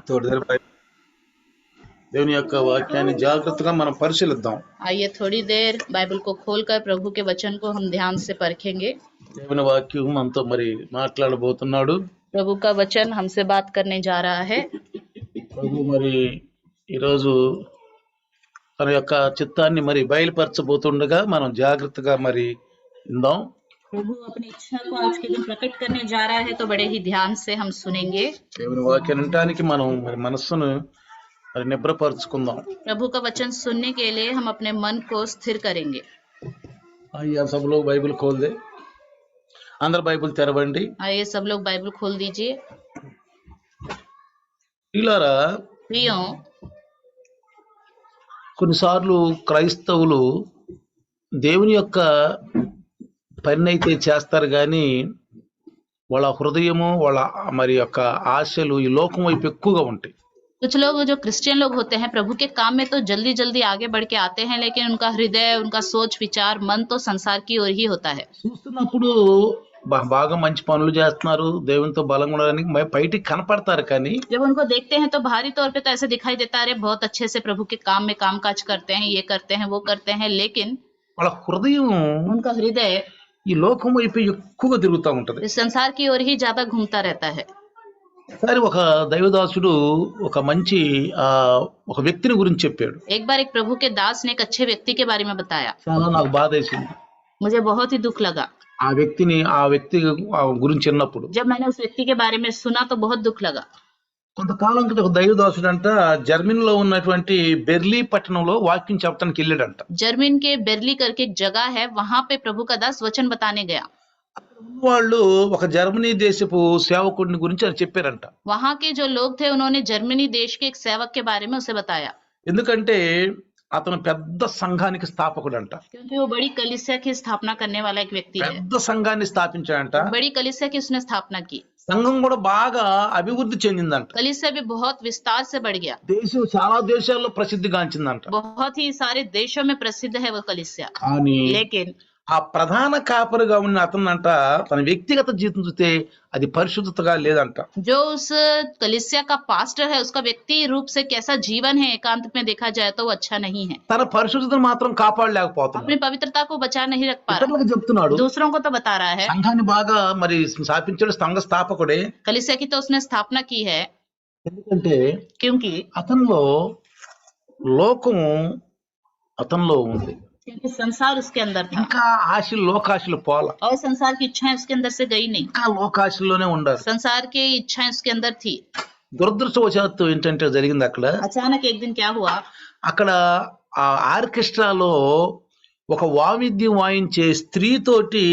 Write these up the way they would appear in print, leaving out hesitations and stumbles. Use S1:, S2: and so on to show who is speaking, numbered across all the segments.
S1: थोड़ी देर దేవుని యొక్క వాక్యాన్ని జాగ్రత్తగా మనం పరిశీలిద్దాం.
S2: आइए थोड़ी देर बाइबल को खोलकर प्रभु के वचन को हम ध्यान से परखेंगे.
S1: దేవుని వాక్యం మనతో మరి మాట్లాడబోతున్నాడు.
S2: प्रभु का वचन हमसे बात करने जा रहा है.
S1: ప్రభు మరి ఈరోజు తన యొక్క చిత్తాన్ని మరి బయలుపరచబోతుండగా మనం జాగ్రత్తగా మరి విందాం.
S2: प्रभु अपनी इच्छा को आज के दिन प्रकट करने जा रहा है, तो बड़े ही ध्यान से हम सुनेंगे.
S1: దేవుని వాక్యాన్ని వినడానికి మనం మరి మనస్సును మరి నిబ్రపరచుకుందాం.
S2: प्रभु का वचन सुनने के लिए हम अपने मन को स्थिर करेंगे.
S1: आइए सब लोग बाइबल खोल दे. अंदर बाइबल తెరవండి.
S2: आइए सब लोग बाइबल खोल दीजिए.
S1: ప్రియులారా,
S2: प्रियो,
S1: కొన్నిసార్లు క్రైస్తవులు దేవుని యొక్క పని అయితే చేస్తారు కానీ వాళ్ళ హృదయము వాళ్ళ మరి యొక్క ఆశలు ఈ లోకం వైపు ఎక్కువగా ఉంటాయి.
S2: कुछ लोग जो क्रिश्चियन लोग होते हैं प्रभु के काम में तो जल्दी जल्दी आगे बढ़ के आते हैं, लेकिन उनका हृदय, उनका सोच विचार, मन तो संसार की ओर ही होता है.
S1: చూస్తున్నప్పుడు బాగా మంచి పనులు చేస్తున్నారు, దేవునితో బలంగా ఉండడానికి బయటికి కనపడతారు కానీ
S2: जब उनको देखते हैं तो बाहरी तौर पे तो ऐसे दिखाई देता है, बहुत अच्छे से प्रभु के काम में कामकाज करते हैं, ये करते हैं, वो करते हैं, लेकिन
S1: వాళ్ళ హృదయం
S2: उनका हृदय
S1: ఈ లోకం వైపు ఎక్కువగా తిరుగుతూ ఉంటది.
S2: इस संसार की ओर ही ज्यादा घूमता रहता है.
S1: సరే, ఒక దైవదాసుడు ఒక మంచి ఒక వ్యక్తిని గురించి చెప్పాడు.
S2: एक बार एक प्रभु के दास ने एक अच्छे व्यक्ति के बारे में बताया.
S1: చాలా నాకు బాధ వేసింది.
S2: मुझे बहुत ही दुख लगा
S1: ఆ వ్యక్తి గురించి విన్నప్పుడు.
S2: जब मैंने उस व्यक्ति के बारे में सुना तो बहुत दुख लगा.
S1: కొంతకాలం క్రితం ఒక దైవదాసుడు అంట జర్మనీలో ఉన్నటువంటి బెర్లీ పట్టణంలో వాక్యం చెప్పడానికి వెళ్ళాడంట.
S2: जर्मन के बेर्ली करके एक जगह है, वहां पे प्रभु का दास वचन बताने गया.
S1: వాళ్ళు ఒక జర్మనీ దేశపు సేవకుడిని గురించి అని చెప్పారంట.
S2: वहां के जो लोग थे उन्होंने जर्मनी देश के एक सेवक के बारे में उसे बताया.
S1: ఎందుకంటే అతను పెద్ద సంఘానికి స్థాపకుడంట.
S2: क्योंकि वो बड़ी कलीसिया की स्थापना करने वाला एक व्यक्ति है.
S1: పెద్ద సంఘాన్ని స్థాపించాడంట.
S2: बड़ी कलीसिया की उसने स्थापना की.
S1: సంఘం కూడా బాగా అభివృద్ధి చెందిందంట.
S2: कलीसिया भी बहुत विस्तार से बढ़ गया.
S1: దేశం చాలా దేశాల్లో ప్రసిద్ధిగాంచిందంట.
S2: बहुत ही सारे देशों में प्रसिद्ध है वो कलीसिया.
S1: కానీ
S2: लेकिन
S1: ఆ ప్రధాన కాపరిగా ఉన్న అతనంట తన వ్యక్తిగత జీవితం చూస్తే అది పరిశుద్ధతగా లేదంట.
S2: जो उस कलीसिया का पास्टर है उसका व्यक्ति रूप से कैसा जीवन है, एकांत में देखा जाए तो वो अच्छा नहीं है.
S1: తన పరిశుద్ధతను మాత్రం కాపాడలేకపోతున్నాడు.
S2: अपनी पवित्रता को बचा नहीं रख पा रहा.
S1: ఇతరులకు చెప్తున్నాడు.
S2: दूसरों को तो बता रहा है.
S1: సంఘాన్ని బాగా మరి స్థాపించాడు, సంఘ స్థాపకుడే.
S2: कलीसिया की तो उसने स्थापना की है,
S1: ఎందుకంటే
S2: क्योंकि
S1: అతనిలో లోకము అతనిలో ఉంది.
S2: क्योंकि संसार उसके अंदर था
S1: ఇంకా లోకాశలు పోల.
S2: और संसार की इच्छाएं उसके अंदर से गई नहीं.
S1: ఇంకా లోకాశల్లోనే ఉండారు.
S2: संसार की इच्छाएं उसके अंदर थी.
S1: దురదృష్టవశాత్తు ఏంటంటే జరిగింది అక్కడ
S2: अचानक एक दिन क्या हुआ,
S1: అక్కడ ఆ ఆర్కెస్ట్రాలో ఒక వాయిద్యం వాయించే స్త్రీతోటి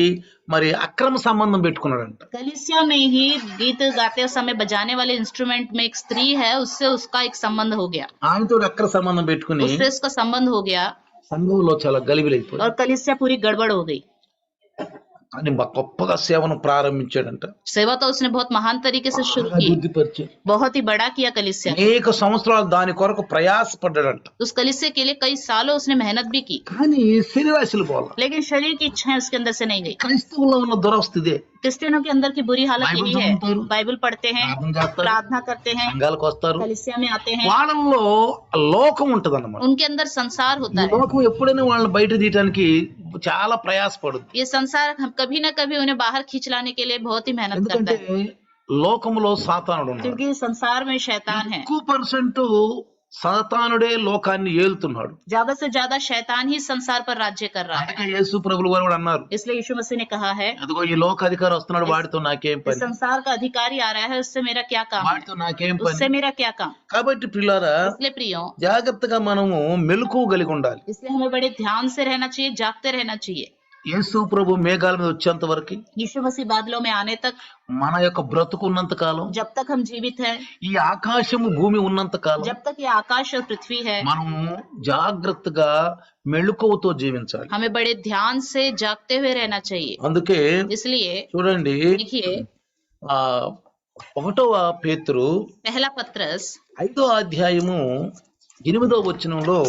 S1: మరి అక్రమ సంబంధం పెట్టుకున్నాడంట.
S2: कलीसिया में ही गीत गाते समय बजाने वाले इंस्ट्रूमेंट में एक स्त्री है, उससे उसका एक संबंध हो गया.
S1: ఆమెతో అక్రమ సంబంధం పెట్టుకుని
S2: उससे उसका संबंध हो गया
S1: సంఘంలో చాలా గలిబిలైపోయింది.
S2: और कलीसिया पूरी गड़बड़ हो गई.
S1: అని గొప్పగా సేవను ప్రారంభించాడంట.
S2: सेवा तो उसने बहुत महान तरीके से शुरू की,
S1: అభివృద్ధిపరిచాడు.
S2: बहुत ही बड़ा किया कलीसिया.
S1: అనేక సంవత్సరాలు దాని కొరకు ప్రయాసపడ్డాడంట.
S2: उस कलीसिया के लिए कई सालों उसने मेहनत भी की,
S1: కానీ శరీరాశలు పోల.
S2: लेकिन शरीर की इच्छाएं उसके अंदर से नहीं गई.
S1: క్రైస్తవుల్లో ఉన్న దురవస్థ ఇదే.
S2: क्रिश्चियनों के अंदर की बुरी हालत
S1: बाइबल
S2: यही है.
S1: चलाते
S2: बाइबल पढ़ते हैं,
S1: ప్రార్థన చేస్తారు,
S2: प्रार्थना करते हैं,
S1: సంఘాలకు వస్తారు,
S2: कलीसिया में आते हैं,
S1: వాళ్ళల్లో లోకం ఉంటది అన్నమాట.
S2: उनके अंदर संसार
S1: ఈ
S2: होता है.
S1: లోకం ఎప్పుడైనా వాళ్ళని బయట తీయటానికి చాలా ప్రయాసపడుద్ది.
S2: ये संसार कभी न कभी उन्हें बाहर खींच लाने के लिए बहुत ही मेहनत करता
S1: ఎందుకంటే
S2: है,
S1: లోకములో సాతానుడు ఉన్నాడు.
S2: क्योंकि संसार में शैतान है.
S1: ఎక్కువ పర్సెంట్ సాతానుడే లోకాన్ని ఏలుతున్నాడు.
S2: ज्यादा से ज्यादा शैतान ही संसार पर राज्य कर रहा है.
S1: అందుకే యేసు ప్రభులు వారు కూడా అన్నారు,
S2: इसलिए यीशु मसीह ने कहा है,
S1: అదిగో ఈ లోక అధికారి వస్తున్నాడు, వాడితో నాకేం
S2: इस
S1: పని,
S2: संसार का अधिकारी आ रहा है, उससे मेरा क्या काम है,
S1: వాడితో నాకేం
S2: उससे
S1: పని.
S2: मेरा क्या काम.
S1: కాబట్టి పిల్లారా,
S2: इसलिए प्रियो,
S1: జాగ్రత్తగా మనము మెలకువ కలిగి ఉండాలి.
S2: इसलिए हमें बड़े ध्यान से रहना चाहिए, जागते रहना चाहिए.
S1: యేసు ప్రభు మేఘాల మీద వచ్చేంత వరకు,
S2: यीशु मसीह बादलों में आने तक,
S1: మన యొక్క బ్రతుకు ఉన్నంత కాలం,
S2: जब तक हम जीवित हैं,
S1: ఈ ఆకాశము భూమి ఉన్నంత కాలం
S2: जब तक ये आकाश और पृथ्वी है,
S1: మనము జాగ్రత్తగా మెళుకువతో జీవించాలి.
S2: हमें बड़े ध्यान से जागते हुए रहना चाहिए.
S1: అందుకే
S2: इसलिए
S1: చూడండి,
S2: देखिए,
S1: ఆ 1వ పేతురు
S2: पहला पत्रस
S1: 5వ అధ్యాయము 8వ వచనంలో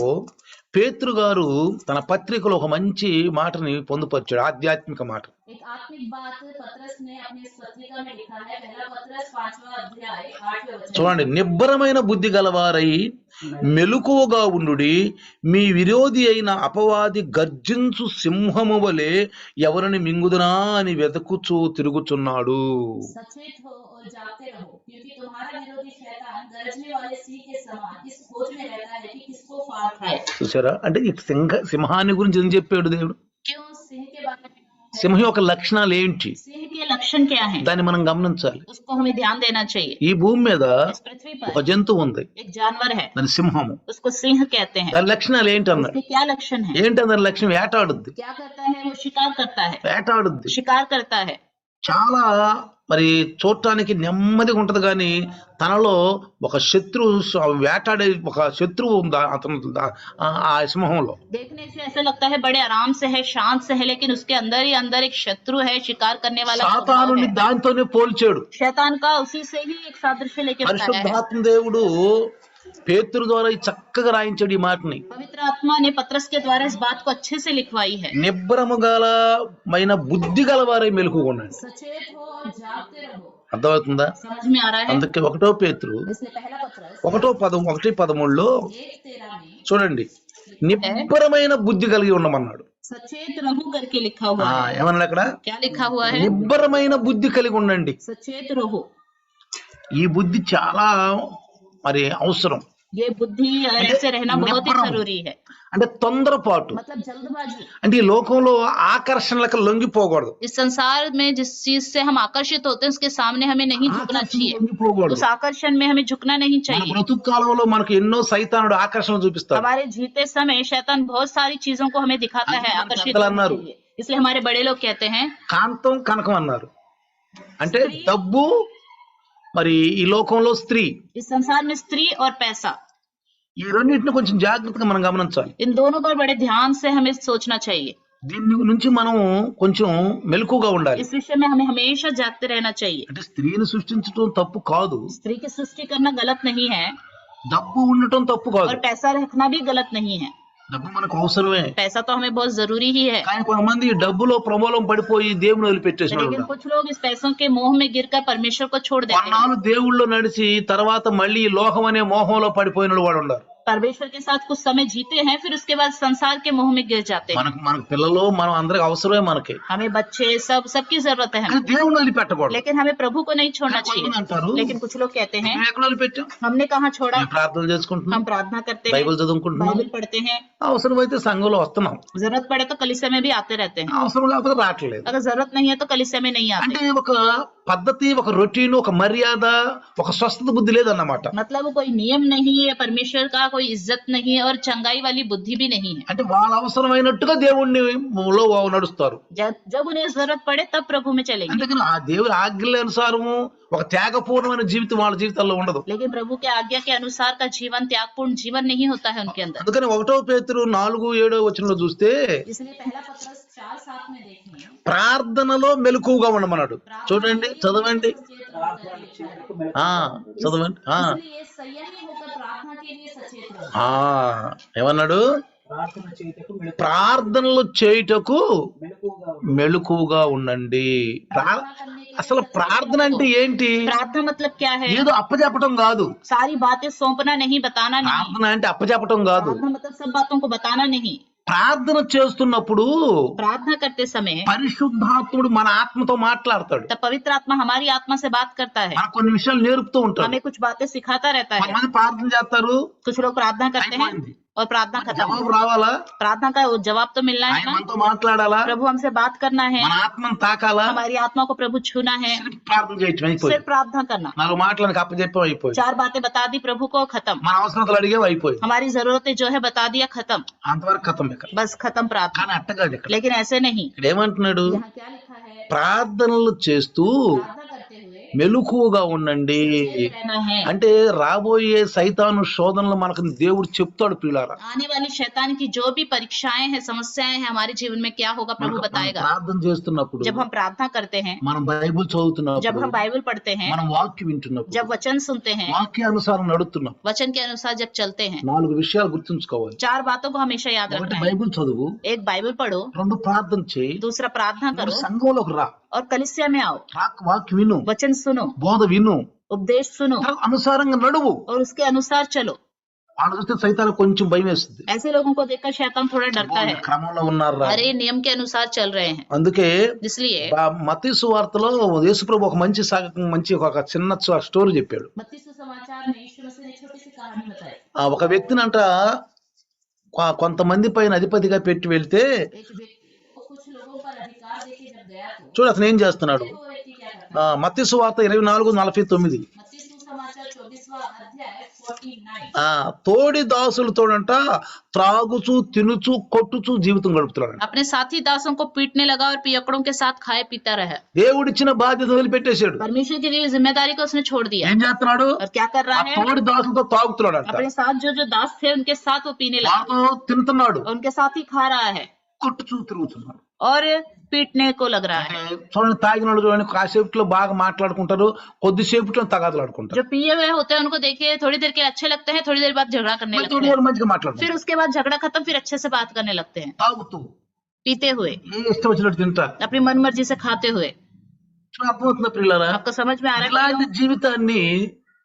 S1: పేతురు గారు తన పత్రికలో ఒక మంచి మాటని పొందుపరిచాడు, ఆధ్యాత్మిక మాట.
S2: एक आत्मिक बात पतरस ने अपनी इस पत्रिका में लिखा है, पहला पतरस 5वां अध्याय 8वें वचन।
S1: చూడండి, నిబ్బరమైన బుద్ధి గలవారై మెలకువగా ఉండుడి, మీ విరోధి అయిన అపవాది గర్జించు సింహము వలె ఎవరిని మింగుదునా అని వెతుకుచూ తిరుగుచున్నాడు.
S2: सचेत हो और जागते रहो, क्योंकि तुम्हारा विरोधी शैतान गरजने वाले सिंह के समान इस खोज में रहता है कि किसको फाड़ खाए।
S1: చూసారా, అంటే ఈ సింహాన్ని గురించి ఏం చెప్పాడు దేవుడు?
S2: क्यों सिंह के बारे में?
S1: సింహం యొక్క లక్షణాలు ఏంటి
S2: सिंह के लक्षण क्या हैं?
S1: దాన్ని మనం గమనించాలి.
S2: उसको हमें ध्यान देना चाहिए।
S1: ఈ భూమి మీద
S2: इस पृथ्वी
S1: ఒక
S2: पर
S1: జంతువు ఉంది,
S2: एक जानवर है,
S1: దాని సింహము.
S2: उसको सिंह कहते हैं।
S1: దాని లక్షణాలు ఏంటి అన్నాడు.
S2: उसके क्या लक्षण है?
S1: ఏంటి దాని లక్షణం? వేటాడుద్ది.
S2: क्या करता है? वो शिकार करता है,
S1: వేటాడుద్ది.
S2: शिकार करता है।
S1: చాలా మరి చూడటానికి నెమ్మదిగా ఉంటది, కానీ తనలో ఒక వేటాడే ఒక శత్రువు ఉందా అతను ఆ సింహంలో.
S2: देखने से ऐसा लगता है बड़े आराम से है, शांत से है, लेकिन उसके अंदर ही अंदर एक शत्रु है, शिकार करने वाला स्वभाव
S1: సాతానుని
S2: है।
S1: దాంతోనే పోల్చాడు.
S2: शैतान का उसी से ही एक सादृश्य लेके बताया है।
S1: పరిశుద్ధాత్మ దేవుడు పేతురు ద్వారా ఈ చక్కగా రాయించాడు ఈ మాటని.
S2: पवित्र आत्मा ने पतरस के द्वारा इस बात को अच्छे से लिखवाई है।
S1: నిబ్బరము గలమైన బుద్ధి గలవారై మెలకువగొండండి.
S2: सचेत हो और जागते रहो।
S1: అర్థమవుతుందా?
S2: समझ में आ रहा है?
S1: అందుకే 1 పేతురు
S2: इसलिए पहला पतरस
S1: 1:13
S2: 1:13 में
S1: చూడండి, నిబ్బరమైన బుద్ధి కలిగి ఉండమన్నాడు.
S2: सचेत रहो करके लिखा हुआ है।
S1: ఏమన్నాడు అక్కడ?
S2: क्या लिखा हुआ है?
S1: నిబ్బరమైన బుద్ధి కలిగి ఉండండి.
S2: सचेत रहो।
S1: ఈ బుద్ధి చాలా మరి అవసరం.
S2: ये बुद्धि ऐसे रहना बहुत ही जरूरी है।
S1: అంటే తొందరపాటు,
S2: मतलब जल्दबाजी।
S1: అంటే ఈ లోకంలో ఆకర్షణలకు లొంగిపోకూడదు.
S2: इस संसार में जिस चीज से हम आकर्षित होते हैं उसके सामने हमें नहीं झुकना चाहिए।
S1: లొంగిపోకూడదు.
S2: उस आकर्षण में हमें झुकना नहीं
S1: మన
S2: चाहिए।
S1: బ్రతుకు కాలంలో మనకు ఎన్నో సైతానుడు ఆకర్షణ చూపిస్తాడు.
S2: हमारे जीते समय शैतान बहुत सारी चीजों को हमें दिखाता है आकर्षित करने के लिए। इसलिए हमारे बड़े लोग कहते हैं
S1: కాంతం కనకం అన్నారు. అంటే డబ్బు, మరి ఈ లోకంలో స్త్రీ,
S2: इस संसार में स्त्री और पैसा,
S1: ఈ రెండింటిని కొంచెం జాగ్రత్తగా మనం గమనించాలి.
S2: इन दोनों पर बड़े ध्यान से हमें सोचना चाहिए।
S1: దీని నుంచి మనం కొంచెం మెలకుగా ఉండాలి.
S2: इस विषय में हमें हमेशा जागते रहना चाहिए।
S1: అంటే స్త్రీని సృష్టించడం తప్పు కాదు,
S2: स्त्री की सृष्टि करना गलत नहीं है,
S1: డబ్బు ఉండటం తప్పు కాదు.
S2: और पैसा रखना भी गलत नहीं है।
S1: డబ్బు మనకు అవసరమే,
S2: पैसा तो हमें बहुत जरूरी ही है।
S1: కానీ కొంతమంది ఈ డబ్బులో ప్రబలం పడిపోయి దేవుని వదిలిపెట్టేసిన వాళ్ళు
S2: लेकिन
S1: ఉన్నారు.
S2: कुछ लोग इस पैसों के मोह में गिरकर परमेश्वर को छोड़ देते हैं।
S1: కొన్నాళ్ళు దేవుళ్ళో నడిచి తర్వాత మళ్ళీ ఈ లోకం అనే మోహంలో పడిపోయిన వాడు ఉన్నారు.
S2: परमेश्वर के साथ कुछ समय जीते हैं, फिर उसके बाद संसार के मोह में गिर जाते हैं।
S1: మనకు పిల్లలు మనం అందరికి అవసరమే మనకి,
S2: हमें बच्चे सबकी जरूरत है
S1: కానీ
S2: हमें,
S1: దేవుని వదిలిపెట్టకూడదు.
S2: लेकिन हमें प्रभु को नहीं छोड़ना
S1: కొంతమంది అంటారు,
S2: चाहिए। लेकिन कुछ लोग कहते हैं
S1: "మేము ఎక్కడ వదిలిపెట్టాం?
S2: हमने कहाँ छोड़ा,
S1: మేము ప్రార్థన చేసుకుంటున్నాం,
S2: हम प्रार्थना करते हैं,
S1: బైబిల్ చదువుకుంటున్నాం,
S2: बाइबल पढ़ते हैं,
S1: అవసరమైతే సంఘంలో వస్తున్నాం,
S2: जरूरत पड़े तो कलीसिया में भी आते रहते हैं,
S1: అవసరం లేకపోతే రావట్లేదు."
S2: अगर जरूरत नहीं है तो कलीसिया में नहीं आते।
S1: అంటే ఒక పద్ధతి, ఒక రొటీన్, ఒక మర్యాద, ఒక స్వస్థత బుద్ధి లేదన్నమాట.
S2: मतलब कोई नियम नहीं है, परमेश्वर का कोई इज्जत नहीं है और चंगाई वाली बुद्धि भी नहीं है।
S1: అంటే వాళ్ళ అవసరమైనట్టుగా దేవుణ్ణి లో నడుస్తారు.
S2: जब उन्हें जरूरत पड़े तब प्रभु में चलेंगे,
S1: అందుకని ఆ దేవుని ఆజ్ఞల అనుసారము ఒక త్యాగపూర్ణమైన జీవితం వాళ్ళ జీవితాల్లో ఉండదు.
S2: लेकिन प्रभु के आज्ञा के अनुसार का जीवन त्यागपूर्ण जीवन नहीं होता है उनके अंदर।
S1: అందుకని 1 పేతురు 4:7 చూస్తే
S2: इसलिए पहला पत्रस 4:7 में देखें,
S1: ప్రార్థనలో మెలకువగా ఉండమన్నాడు. చూడండి, చదవండి, చదవండి.
S2: इसलिए संयमी होकर प्रार्थना के लिए सचेत रहो।
S1: ఏమన్నాడు? ప్రార్థనలు చేయుటకు మెలకువగా ఉండండి. అసలు ప్రార్థన అంటే ఏంటి?
S2: प्रार्थना मतलब क्या है?
S1: ఏదో అప్పచెప్పటం కాదు.
S2: सारी बातें सौंपना नहीं, बताना नहीं।
S1: ప్రార్థన అంటే అప్పచెప్పటం కాదు.
S2: प्रार्थना मतलब सब बातों को बताना नहीं।
S1: ప్రార్థన చేస్తున్నప్పుడు
S2: प्रार्थना करते समय
S1: పరిశుద్ధాత్ముడు మన ఆత్మతో మాట్లాడతాడు.
S2: तब पवित्र आत्मा हमारी आत्मा से बात करता है,
S1: మనకు కొన్ని విషయాలు నేర్పుతూ ఉంటాడు.
S2: हमें कुछ बातें सिखाता रहता है।
S1: కొంతమంది ప్రార్థన చేస్తారు,
S2: कुछ लोग प्रार्थना करते हैं
S1: అయిపోయింది.
S2: और प्रार्थना खत्म।
S1: జవాబు రావాలా?
S2: प्रार्थना का जवाब तो मिलना है
S1: ఆయన
S2: ना,
S1: మనతో మాట్లాడాలా?
S2: प्रभु हमसे बात करना है,
S1: మన ఆత్మను తాకాలా?
S2: हमारी आत्मा को प्रभु छूना है,
S1: ప్రార్థన చేయటం అయిపోయింది.
S2: सिर्फ प्रार्थना करना।
S1: 4 మాటలకు అప్పచెప్పం అయిపోయింది.
S2: 4 बातें बता दी प्रभु को, खत्म।
S1: మన అవసరతలు అడిగేవి అయిపోయింది.
S2: हमारी जरूरतें जो है बता दिया, खत्म,
S1: అంతవరకు ఖతం ఇక్కడ.
S2: बस खत्म प्रार्थना।
S1: కానీ అట్టగాదు ఇక్కడ.
S2: लेकिन ऐसे नहीं।
S1: ఇక్కడ ఏమంటున్నాడు?
S2: यहाँ क्या लिखा है?
S1: ప్రార్థనలు చేస్తూ
S2: प्रार्थना करते हुए
S1: మెలకువగా ఉండండి.
S2: सजग रहना है।
S1: అంటే రాబోయే సైతాను శోధనలు మనకు దేవుడు చెప్తాడు ప్రియులారా.
S2: आने वाली शैतान की जो भी परीक्षाएं हैं, समस्याएं हैं हमारे जीवन में, क्या होगा प्रभु
S1: మనం
S2: बताएगा।
S1: ప్రార్థన చేస్తున్నప్పుడు,
S2: जब हम प्रार्थना करते हैं,
S1: మనం బైబిల్
S2: जब
S1: చదువుతున్నప్పుడు,
S2: हम बाइबल पढ़ते हैं,
S1: మనం వాక్యం వింటున్నప్పుడు,
S2: जब वचन सुनते हैं,
S1: వాక్యానుసారం నడుస్తున్నప్పుడు
S2: वचन के अनुसार जब चलते हैं,
S1: 4 విషయాలు గుర్తుంచుకోవాలి.
S2: 4 बातों को हमेशा याद
S1: ఒకటి
S2: रखना है।
S1: బైబిల్ చదువు,
S2: एक बाइबल पढ़ो,
S1: 2 ప్రార్థన చేయి,
S2: दूसरा प्रार्थना
S1: 3
S2: करो
S1: సంఘంలోకి రా,
S2: और कलीसिया में आओ,
S1: వాక్యం విను,
S2: वचन सुनो,
S1: బోధ విను,
S2: उपदेश सुनो
S1: తర్వాత అనుసారంగా నడువు.
S2: और उसके अनुसार चलो।
S1: వాళ్ళు చూస్తే సైతానికి కొంచెం భయం వేస్తుంది.
S2: ऐसे लोगों को देखकर शैतान थोड़ा डरता है,
S1: క్రమంలో ఉన్నారా.
S2: अरे नियम के अनुसार चल रहे हैं।
S1: అందుకే
S2: इसलिए
S1: మత్తయి సువార్తలో యేసుప్రభు ఒక మంచి ఒక చిన్న స్టోరీ చెప్పాడు.
S2: मत्ती सुसमाचार में यीशु मसीह ने छोटी सी कहानी बताई।
S1: ఒక వ్యక్తినంట కొంతమంది పైన అధిపతిగా పెట్టి వెళ్తే
S2: एक व्यक्ति को कुछ लोगों पर अधिकार देके जब गया तो
S1: చూడు అతను ఏం చేస్తున్నాడు.
S2: वो व्यक्ति क्या करता है।
S1: మత్తయి సువార్త 24:49.
S2: मत्ती सुसमाचार 24वां अध्याय 49।
S1: తోడి దాసులతోడంట త్రాగుచు తినుచు కొట్టుచు జీవితం గడుపుతున్నాడు.
S2: अपने साथी दासों को पीटने लगा और पियकड़ों के साथ खाए पीता रहा।
S1: దేవుడిచ్చిన బాధ్యత వదిలిపెట్టేశాడు.
S2: परमेश्वर की दी हुई जिम्मेदारी को उसने छोड़ दिया
S1: ఏం చేస్తున్నాడు.
S2: और क्या कर
S1: ఆ
S2: रहा है।
S1: తోడి దాసులతో తాగుతున్నాడు అంట.
S2: अपने साथ जो दास थे उनके साथ वो पीने लगा
S1: వాళ్ళతో తింటున్నాడు,
S2: और उनके साथ ही खा रहा है
S1: కొట్టుచు తిరుగుతున్నాడు.
S2: और पीटने को लग रहा है।
S1: చూడండి, తాగిన వాళ్ళు చూడండి, కాసేపులో బాగా మాట్లాడుకుంటారు, కొద్దిసేపులో తగాదులాడుకుంటారు.
S2: जो पिए हुए होते हैं उनको देखिए, थोड़ी देर के अच्छे लगते हैं, थोड़ी देर बाद झगड़ा करने लगते
S1: తోడి
S2: हैं,
S1: వాళ్ళు మంచిగా మాట్లాడుతారు.
S2: फिर उसके बाद झगड़ा खत्म, फिर अच्छे से बात करने लगते हैं
S1: తాగుతూ
S2: पीते हुए,
S1: ఇష్టం వచ్చినట్టు తింటారు.
S2: अपनी मन मर्जी से खाते हुए।
S1: అర్థమవుతుందా ప్రియులారా.
S2: आपको समझ में आ रहा है
S1: ఇలాంటి
S2: भाइयों?
S1: జీవితాన్ని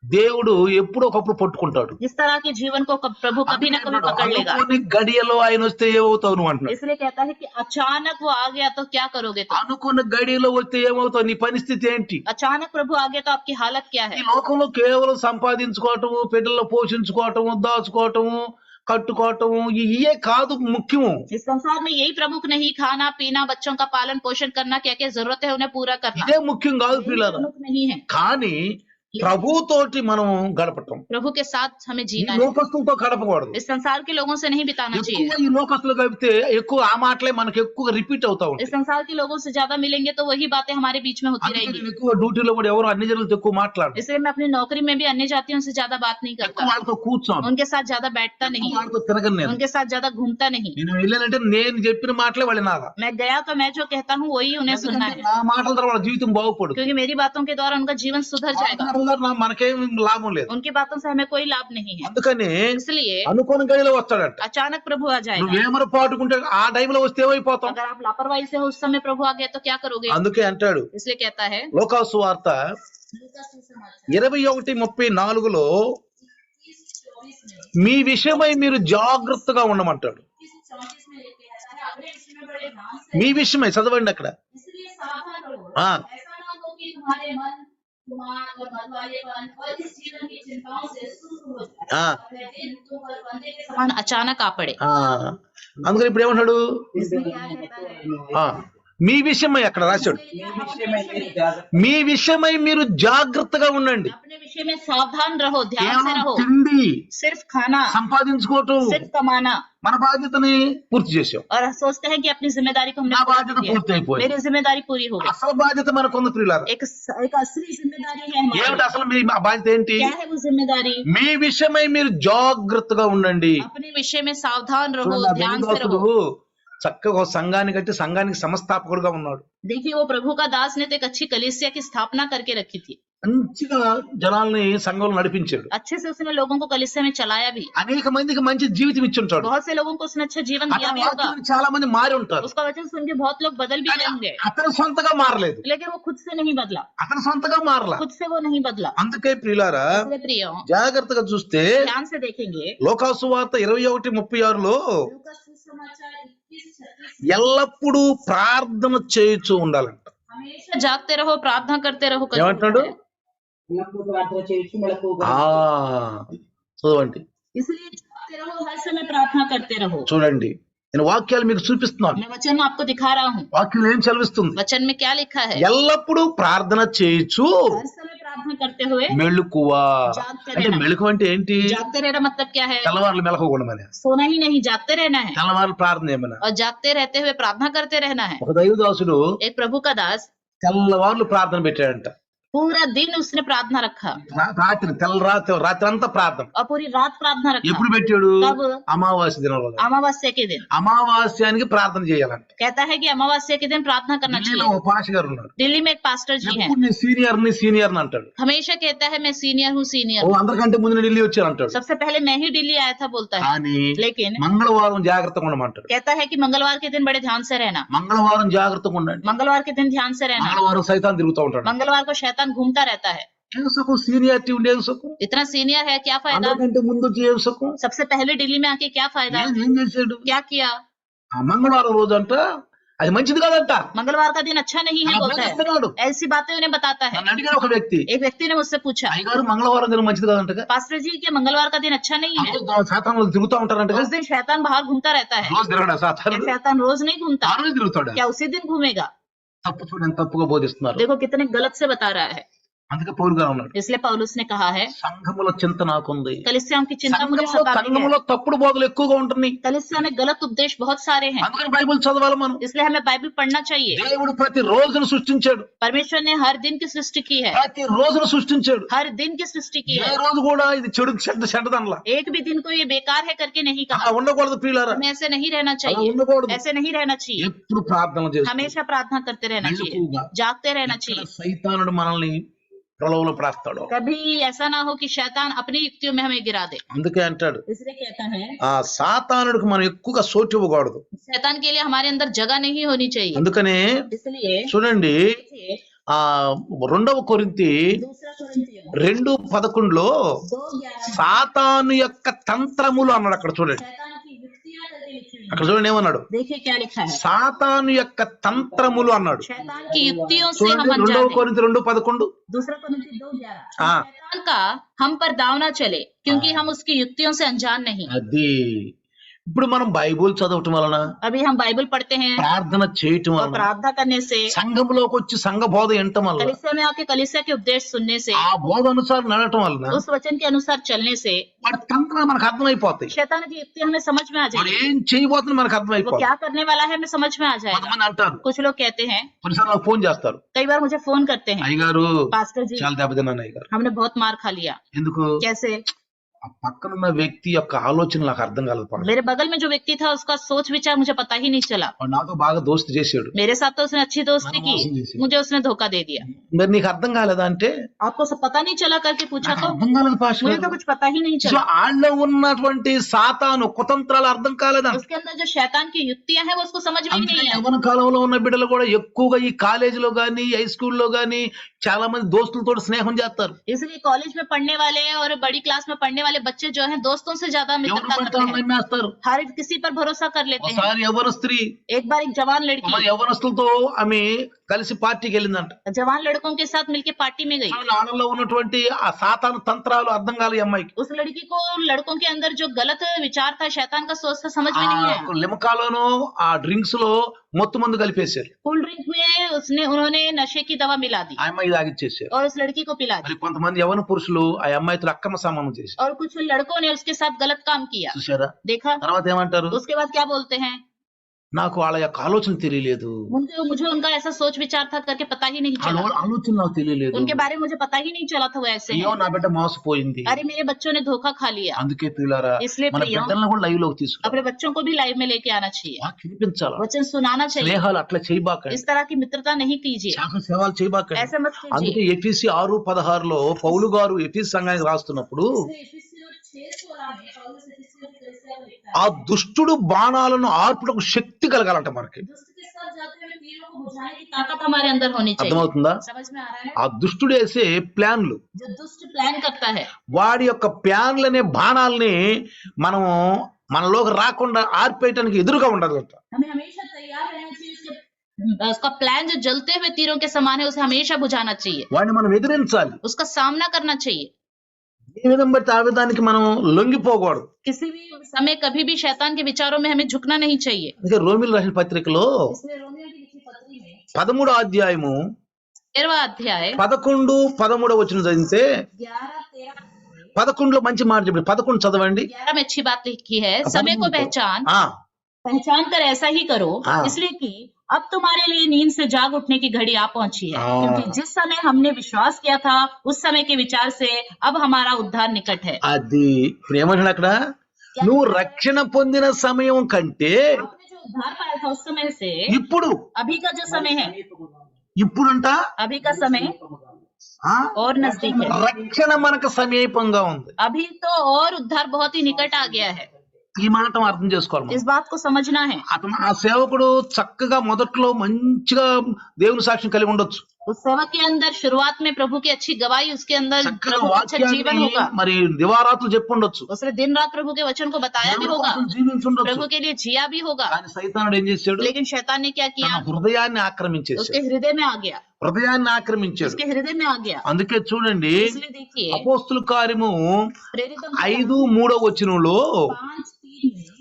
S1: దేవుడు ఎప్పుడో ఒకప్పుడు పట్టుకుంటాడు.
S2: जिस तरह के जीवन को प्रभु कभी न कभी पकड़ लेगा।
S1: అనుకోని గడియలో ఆయన వస్తే ఏమవుతావు నువ్వు అంటున్నాడు.
S2: इसलिए कहता है कि अचानक वो आ गया तो क्या करोगे तुम।
S1: అనుకున్న గడియలో వస్తే ఏమవుతావు, నీ పరిస్థితి ఏంటి.
S2: अचानक प्रभु आ गया तो आपकी हालत क्या
S1: ఈ
S2: है।
S1: లోకంలో కేవలం సంపాదించుకోవటము, బిడ్డల్లో పోషించుకోవటము, దాచుకోవటము, కట్టుకోవటము ఇయే కాదు ముఖ్యము.
S2: इस संसार में यही प्रमुख नहीं, खाना पीना, बच्चों का पालन पोषण करना, क्या क्या जरूरत है उन्हें पूरा करना,
S1: ఇదే ముఖ్యం కాదు
S2: यही
S1: పిల్లలు.
S2: प्रमुख नहीं है।
S1: కానీ ప్రభుతోటి మనం గడపటం,
S2: प्रभु के साथ हमें
S1: ఈ
S2: जीना है,
S1: లోకస్తులతో గడపకూడదు.
S2: इस संसार के लोगों से नहीं बिताना चाहिए।
S1: ఎక్కువ ఈ లోకస్తులు గడిపితే ఎక్కువ ఆ మాటలే మనకు ఎక్కువ రిపీట్ అవుతా
S2: इस
S1: ఉంటాయి.
S2: संसार के लोगों से ज्यादा मिलेंगे तो वही बातें हमारे बीच में होती
S1: అందుకే
S2: रहेगी।
S1: నేను ఎక్కువ డ్యూటీలో కూడా ఎవరు అన్ని జనులతో ఎక్కువ మాట్లాడు,
S2: इसलिए मैं अपनी नौकरी में भी अन्य जातियों से ज्यादा बात नहीं
S1: ఎక్కువ
S2: करता,
S1: వాళ్ళతో కూర్చోను,
S2: उनके साथ ज्यादा बैठता नहीं,
S1: ఎక్కువ వాళ్ళతో తిరగను. నేను
S2: उनके साथ ज्यादा घूमता नहीं।
S1: నేను వెళ్ళానంటే నేను చెప్పిన మాటలే వాళ్ళు నాదా.
S2: मैं गया तो मैं जो कहता हूँ वही उन्हें सुनना है,
S1: నా మాటల ద్వారా వాళ్ళ జీవితం బాగుపడు.
S2: क्योंकि मेरी बातों के द्वारा उनका जीवन सुधर जाएगा।
S1: మనకేం లాభం లేదు.
S2: उनकी बातों से हमें कोई लाभ नहीं है।
S1: అందుకని
S2: इसलिए
S1: అనుకోని గడిలో వస్తాడంట.
S2: अचानक प्रभु आ जाएगा।
S1: నువ్వేమర పాటుకుంటే ఆ టైంలో వస్తే ఏమైపోతాం.
S2: अगर आप लापरवाही से हो उस समय प्रभु आ गया तो क्या करोगे।
S1: అందుకే అంటాడు
S2: इसलिए कहता है
S1: లోకాసు వార్త 21:34 మీ విషయమై మీరు జాగ్రత్తగా ఉండమంటాడు. మీ విషయమై చదవండి అక్కడ.
S2: इसलिए सावधान रहो,
S1: ఆ
S2: ऐसा ना हो कि तुम्हारे मन गुमान और मतवालेपन और इस जीवन की चिंताओं से सुस्त हो जाए
S1: ఆ
S2: और वह दिन तुम पर फंदे के समान अचानक आ पड़े।
S1: ఆ అందుకని ఇప్పుడు ఏమంటాడు.
S2: इसलिए क्या कहता है,
S1: ఆ మీ విషయమై అక్కడ రాశాడు, మీ విషయమై మీరు జాగ్రత్తగా ఉండండి.
S2: अपने विषय में सावधान रहो, ध्यान से
S1: కేవలం
S2: रहो,
S1: తిండి
S2: सिर्फ खाना,
S1: సంపాదించుకోవటం
S2: सिर्फ कमाना,
S1: మన बाध्यతని పూర్తి చేసాం.
S2: और सोचते हैं कि अपनी जिम्मेदारी को हमने
S1: నా
S2: पूरा
S1: బాధ్యత
S2: कर दिया,
S1: పూర్తి అయిపోయింది.
S2: मेरी जिम्मेदारी पूरी हो गई।
S1: అసలు బాధ్యత మనకుంది ప్రియులారా.
S2: एक असली जिम्मेदारी है
S1: ఏమిటి
S2: हमारी।
S1: అసలు మీ బాధ్యత ఏంటి.
S2: क्या है वो जिम्मेदारी।
S1: మీ విషయమై మీరు జాగ్రత్తగా ఉండండి.
S2: अपने विषय में सावधान रहो,
S1: చూడండి, ఆ
S2: ध्यान से
S1: దేవదాసుడు
S2: रहो।
S1: చక్కగా ఒక సంఘాన్ని కట్టి సంఘానికి సంస్థాపకుడుగా ఉన్నాడు.
S2: देखिए वो प्रभु का दास ने तो एक अच्छी कलीसिया की स्थापना करके रखी थी,
S1: మంచిగా జనాల్ని సంఘంలో నడిపించాడు.
S2: अच्छे से उसने लोगों को कलीसिया में चलाया भी,
S1: అనేక మందికి మంచి జీవితం ఇచ్చి ఉంటాడు.
S2: बहुत से लोगों को उसने अच्छा जीवन दिया
S1: అతని
S2: भी होगा।
S1: వాక్యాన్ని చాలా మంది మారి ఉంటారు.
S2: उसका वचन सुन के बहुत लोग बदल भी गए होंगे,
S1: అతను సొంతగా మారలేదు,
S2: लेकिन वो खुद से नहीं बदला,
S1: అతను సొంతగా మారలా.
S2: खुद से वो नहीं बदला।
S1: అందుకే ప్రియులారా
S2: इसलिए प्रियो
S1: జాగ్రత్తగా చూస్తే
S2: ध्यान से देखेंगे,
S1: లోకాసు వార్త 21:36
S2: लूका सुसमाचार 21:36
S1: ఎల్లప్పుడూ ప్రార్థన చేయుచూ ఉండాలంట.
S2: हमेशा जागते रहो, प्रार्थना करते रहो।
S1: ఏమంటున్నాడు. ఆ చదవండి,
S2: इसलिए जागते रहो, हर समय प्रार्थना करते रहो।
S1: చూడండి, నేను వాక్యాలు మీకు చూపిస్తున్నాను.
S2: मैं वचन आपको दिखा रहा हूँ,
S1: వాక్యం ఏం చదివిస్తుంది.
S2: वचन में क्या लिखा है।
S1: ఎల్లప్పుడూ ప్రార్థన చేయుచు
S2: हर समय प्रार्थना करते हुए
S1: మెళుకువా.
S2: జాగ్రత్త
S1: అంటే
S2: रहना।
S1: మెళుకు అంటే ఏంటి.
S2: जागते रहना मतलब क्या है,
S1: తెల్లవారులు మెలకూడమని,
S2: सोना ही नहीं, जागते रहना है,
S1: తెల్లవారులు ప్రార్థన ఏమన్నా.
S2: और जागते रहते हुए प्रार्थना करते रहना है।
S1: ఒక దైవదాసుడు
S2: एक प्रभु का दास
S1: తెల్లవారులు ప్రార్థన పెట్టాడంట.
S2: पूरा दिन उसने प्रार्थना रखा
S1: రాత్రి రాత్రి అంతా ప్రార్థన.
S2: और पूरी रात प्रार्थना रखा।
S1: ఎప్పుడు పెట్టాడు?
S2: कब?
S1: అమావాస్య దినం రోజు.
S2: अमावस्या के दिन।
S1: అమావాస్యానికి ప్రార్థన చేయాలంట.
S2: कहता है कि अमावस्या के दिन प्रार्थना करना
S1: ఢిల్లీలో
S2: चाहिए।
S1: ఒక పాస్టర్ గారు ఉన్నారు.
S2: दिल्ली में एक पास्टर जी हैं,
S1: ఎప్పుడు నేను సీనియర్ అంటాడు.
S2: हमेशा कहता है मैं सीनियर हूँ, सीनियर।
S1: ఓ అందరికంటే ముందు ఢిల్లీ వచ్చాను అంటాడు.
S2: सबसे पहले मैं ही दिल्ली आया था बोलता है,
S1: కానీ
S2: लेकिन
S1: మంగళవారం జాగ్రత్తగా ఉండమంటాడు.
S2: कहता है कि मंगलवार के दिन बड़े ध्यान से रहना,
S1: మంగళవారం జాగ్రత్తగా ఉండండి.
S2: मंगलवार के दिन ध्यान से रहना।
S1: మంగళవారం సైతాన్ తిరుగుతూ ఉంటాడు.
S2: मंगलवार को शैतान घूमता रहता है।
S1: ఏం సుఖం? సీనియారిటీ ఉండే ఏం సుఖం?
S2: इतना सीनियर है क्या फायदा?
S1: అందరికంటే ముందు వచ్చి ఏం సుఖం?
S2: सबसे पहले दिल्ली में आके क्या फायदा?
S1: ఏం చేశాడు?
S2: क्या किया?
S1: ఆ మంగళవారం రోజు అంట అది మంచిది కాదంట.
S2: मंगलवार का दिन अच्छा नहीं है
S1: అలా
S2: बोलता है,
S1: బోధిస్తున్నాడు.
S2: ऐसी बातें उन्हें बताता है।
S1: నన్ను అడిగాడు ఒక వ్యక్తి,
S2: एक व्यक्ति ने मुझसे पूछा,
S1: అయ్యగారు మంగళవారం దినం మంచిది కాదంట.
S2: पास्टर जी क्या मंगलवार का दिन अच्छा नहीं है?
S1: సాతాను తిరుగుతూ ఉంటారంట.
S2: उस दिन शैतान बाहर घूमता रहता है।
S1: రోజు తిరగడా సాతాను?
S2: क्या शैतान रोज नहीं घूमता?
S1: ఆ రోజు తిరుగుతాడు.
S2: क्या उसी दिन घूमेगा?
S1: తప్పు చూడండి, తప్పుగా బోధిస్తున్నారు.
S2: देखो कितने गलत से बता रहा है।
S1: అందుకే పౌలు గారు ఉన్నాడు,
S2: इसलिए पौलुस ने कहा है,
S1: సంఘముల చింత నాకుంది.
S2: कलीसियाओं की चिंता मुझे सताती है।
S1: సంఘములో తప్పుడు బోధలు ఎక్కువగా ఉంటున్నాయి.
S2: कलीसिया में गलत उपदेश बहुत सारे हैं,
S1: అందుకని బైబిల్ చదవాలి మనం.
S2: इसलिए हमें बाइबल पढ़ना चाहिए।
S1: దేవుడు ప్రతి రోజును సృష్టించాడు.
S2: परमेश्वर ने हर दिन की सृष्टि की है,
S1: ప్రతి రోజును సృష్టించాడు.
S2: हर दिन की सृष्टि की
S1: ఏ
S2: है।
S1: రోజు కూడా ఇది చెడ్డదనలా.
S2: एक भी दिन को ये बेकार है करके नहीं
S1: అలా
S2: कहा।
S1: ఉండకూడదు ప్రియులారా,
S2: हमें ऐसे नहीं रहना
S1: అలా
S2: चाहिए,
S1: ఉండకూడదు.
S2: ऐसे नहीं रहना चाहिए।
S1: ఎప్పుడు ప్రార్థన చేస్తాం.
S2: हमेशा प्रार्थना करते रहना चाहिए,
S1: మెలకువగా.
S2: जागते रहना
S1: ఎక్కడ
S2: चाहिए।
S1: సైతానుడు మనల్ని ప్రలోభన పడతాడు.
S2: कभी ऐसा ना हो कि शैतान अपनी युक्तियों में हमें गिरा दे।
S1: అందుకే అంటాడు,
S2: इसलिए कहता है
S1: ఆ సాతానుడికి మనం ఎక్కువగా సోటు ఇవ్వకూడదు.
S2: शैतान के लिए हमारे अंदर जगह नहीं होनी चाहिए।
S1: అందుకనే
S2: इसलिए
S1: చూడండి, ఆ 2 కొరింథీ
S2: दूसरा कोरिन्थियों
S1: 2:11
S2: 2:11
S1: సాతాను యొక్క తంత్రములు అన్నాడు. అక్కడ చూడండి,
S2: शैतान की युक्तियां करके लिखी हुई
S1: అక్కడ చూడండి ఏమన్నాడు?
S2: है। देखिए क्या लिखा है,
S1: సాతాను యొక్క తంత్రములు అన్నాడు.
S2: शैतान की युक्तियों से
S1: చూడండి
S2: हम अनजान
S1: 2
S2: हैं।
S1: కొరింథీ 2:11.
S2: दूसरा कोरिन्थी 2:11
S1: हाँ।
S2: शैतान का हम पर दाव न चले, क्योंकि हम उसकी युक्तियों से अनजान नहीं।
S1: అది ఇప్పుడు మనం బైబిల్ చదవటం వలన,
S2: अभी हम बाइबल पढ़ते हैं
S1: ప్రార్థన చేయటం
S2: और
S1: వలన,
S2: प्रार्थना करने से,
S1: సంఘంలోకి వచ్చి సంఘ బోధ వినటం వలన,
S2: कलीसिया में आके कलीसिया के उपदेश सुनने से,
S1: ఆ బోధ అనుసారం నడవటం వలన
S2: उस वचन के अनुसार चलने से
S1: వాడి తంత్రాలు మనకు అర్థమైపోతాయి.
S2: शैतान की युक्ति हमें समझ में आ
S1: వాడు
S2: जाएगी।
S1: ఏం చేయబోతుంది మనకు
S2: वो
S1: అర్థమైపోతుంది.
S2: क्या करने वाला है हमें समझ में आ जाएगा।
S1: కొంతమంది అంటారు,
S2: कुछ लोग कहते हैं,
S1: కొన్నిసార్లు నాకు ఫోన్ చేస్తారు,
S2: कई बार मुझे फोन करते हैं,
S1: అయ్యగారు
S2: पास्टर जी
S1: చాలా దెబ్బతిన్నాను అయ్యగారు.
S2: हमने बहुत मार खा लिया।
S1: ఎందుకు?
S2: कैसे?
S1: ఆ పక్కనున్న వ్యక్తి యొక్క ఆలోచన నాకు అర్థం కాలేదు. పాపం.
S2: मेरे बगल में जो व्यक्ति था उसका सोच विचार मुझे पता ही नहीं चला।
S1: వాడు నాతో బాగా దోస్తు చేసాడు,
S2: मेरे साथ तो उसने अच्छी दोस्ती की, मुझे उसने धोखा दे दिया।
S1: మరి నీకు అర్థం కాలేదా అంటే,
S2: आपको सब पता नहीं चला करके पूछा
S1: నాకు
S2: तो
S1: అర్థం కాలేదు పాస్టర్
S2: मुझे तो
S1: గారు.
S2: कुछ पता ही नहीं
S1: సో
S2: चला।
S1: ఆళ్ళలో ఉన్నటువంటి సాతాను కుతంత్రాలు అర్థం కాలేదంట.
S2: उसके अंदर जो शैतान की युक्तियां हैं वो उसको समझ में ही
S1: అందుకే
S2: नहीं है।
S1: యవ్వన కాలంలో ఉన్న బిడ్డలు కూడా ఎక్కువగా ఈ కాలేజీలో గానీ హై స్కూల్లో గానీ చాలా మంది దోస్తులతో స్నేహం చేస్తారు.
S2: इसलिए कॉलेज में पढ़ने वाले और बड़ी क्लास में पढ़ने वाले बच्चे जो हैं दोस्तों से ज्यादा
S1: ఎవరు
S2: मित्रता
S1: పడితే
S2: करते हैं,
S1: వాళ్ళని నమ్మేస్తారు.
S2: हर किसी पर भरोसा कर लेते हैं।
S1: ఒకసారి యవ్వన స్త్రీ
S2: एक बार एक जवान लड़की
S1: మన యవ్వనస్తులతో ఆమె కలిసి పార్టీకి వెళ్ళిందంట.
S2: जवान लड़कों के साथ मिलके पार्टी में गई।
S1: ఆడలో ఉన్నటువంటి ఆ సాతాను తంత్రాలు అర్థం కాదు ఈ అమ్మాయికి.
S2: उस लड़की को लड़कों के अंदर जो गलत विचार था, शैतान का सोच था, समझ
S1: ఆ
S2: में नहीं आया।
S1: లిమకాలోను ఆ డ్రింక్స్ లో మొత్తం మందు కలిపేశారు.
S2: कूल ड्रिंक में उन्होंने नशे की दवा मिला दी
S1: ఆ అమ్మాయి తాగిచ్చేసారు.
S2: और उस लड़की को पिला दी।
S1: మరి కొంతమంది యవ్వన పురుషులు ఆ అమ్మాయితో అక్రమ సంబంధం చేశారు.
S2: और कुछ लड़कों ने उसके साथ गलत काम किया।
S1: చూసారా?
S2: देखा?
S1: తర్వాత ఏమంటారు?
S2: उसके बाद क्या बोलते हैं,
S1: నాకు వాళ్ళ యొక్క ఆలోచన తెలియలేదు,
S2: मुझे उनका ऐसा सोच विचार था करके पता ही नहीं
S1: వాళ్ళ
S2: चला।
S1: ఆలోచన నాకు తెలియలేదు.
S2: उनके बारे में मुझे पता ही नहीं चला था वो ऐसे
S1: అయ్యో
S2: हैं।
S1: నా బిడ్డ మోసపోయింది.
S2: अरे मेरे बच्चों ने धोखा खा लिया।
S1: అందుకే పిల్లారా
S2: इसलिए
S1: మన
S2: प्रियो,
S1: బిడ్డలను కూడా లైవ్ లోకి తీసుకురా.
S2: अपने बच्चों को भी लाइव में लेके आना चाहिए,
S1: వినిపించాలా?
S2: वचन सुनाना चाहिए।
S1: స్నేహాలు అట్లా చేయబాకండి,
S2: इस तरह की मित्रता नहीं कीजिए,
S1: శాఖ సేవలు చేయబాకండి.
S2: ऐसा मत
S1: అందుకే
S2: कीजिए।
S1: ఎఫీసీ 6:16 పౌలు గారు ఎఫీసీ సంఘానికి రాస్తున్నప్పుడు ఆ దుష్టుడు బాణాలను ఆర్పుటకు శక్తి కలగాలంట మనకి.
S2: दुष्ट के साथ जाते हुए तीरों को बुझाने की ताकत हमारे अंदर होनी चाहिए।
S1: అర్థమవుతుందా?
S2: समझ में आ रहा है?
S1: ఆ దుష్టుడు వేసే ప్లాన్లు,
S2: जो दुष्ट प्लान करता है,
S1: వాడి యొక్క ప్లాన్లనే బాణాలని మనము మనలోకి రాకుండా ఆర్పేయటానికి ఎదురుగా ఉండదంట.
S2: हमें हमेशा तैयार रहना चाहिए। उसका प्लान जो जलते हुए तीरों के समान है उसे हमेशा बुझाना चाहिए,
S1: వాడిని మనం ఎదిరించాలి.
S2: उसका सामना करना चाहिए।
S1: ఏ విధం బట్టి ఆ విధానికి మనం లొంగిపోకూడదు.
S2: किसी भी समय कभी भी शैतान के विचारों में हमें झुकना नहीं चाहिए।
S1: అందుకే రోమిలు రాసిన పత్రికలో
S2: इसलिए रोमियो की लिखी पत्री में
S1: 13వ అధ్యాయము
S2: 13वां अध्याय
S1: 11-13 వచనం చదివితే
S2: 11-13
S1: 11లో మంచి మాట చెప్పండి. 11 చదవండి.
S2: 11 में अच्छी बात लिखी है, समय को पहचान
S1: ఆ
S2: कर ऐसा ही करो,
S1: हाँ।
S2: इसलिए कि अब तुम्हारे लिए नींद से जाग उठने की घड़ी आ पहुंची है,
S1: हाँ।
S2: क्योंकि जिस समय हमने विश्वास किया था उस समय के विचार से अब हमारा उद्धार निकट है।
S1: అది ఇప్పుడు ఏమంటున్నా అక్కడ నువ్వు రక్షణ పొందిన సమయం కంటే
S2: आपने जो उद्धार पाया था उस समय से
S1: ఇప్పుడు
S2: अभी का जो समय है,
S1: ఇప్పుడంట
S2: अभी का समय
S1: ఆ,
S2: और नजदीक है।
S1: రక్షణ మనకు సమీపంగా ఉంది.
S2: अभी तो और उद्धार बहुत ही निकट आ गया है।
S1: ఈ మాట మనం అర్థం చేసుకోవాలి మనం.
S2: इस बात को समझना है।
S1: అతను ఆ సేవకుడు చక్కగా మొదట్లో మంచిగా దేవుని సాక్ష్యం కలిగి ఉండొచ్చు,
S2: उस सेवक के अंदर शुरुआत में प्रभु की अच्छी गवाही, उसके अंदर
S1: చక్కగా
S2: प्रभु का अच्छा जीवन
S1: వాక్యాన్ని
S2: होगा,
S1: మరి దివారాత్రులు చెప్పి ఉండొచ్చు,
S2: उसने दिन रात प्रभु के वचन को बताया भी
S1: దేవుని
S2: होगा,
S1: కోసం జీవించుండొచ్చు.
S2: प्रभु के लिए जिया भी होगा।
S1: కానీ సైతానుడు ఏం చేశాడు?
S2: लेकिन शैतान ने क्या
S1: తన
S2: किया?
S1: హృదయాన్ని ఆక్రమించేశాడు,
S2: उसके हृदय में आ गया,
S1: హృదయాన్ని ఆక్రమించాడు.
S2: उसके हृदय में आ गया।
S1: అందుకే చూడండి
S2: इसलिए देखिए
S1: అపోస్తుల కార్యము
S2: प्रेरितों
S1: 5:3
S2: 5:3 में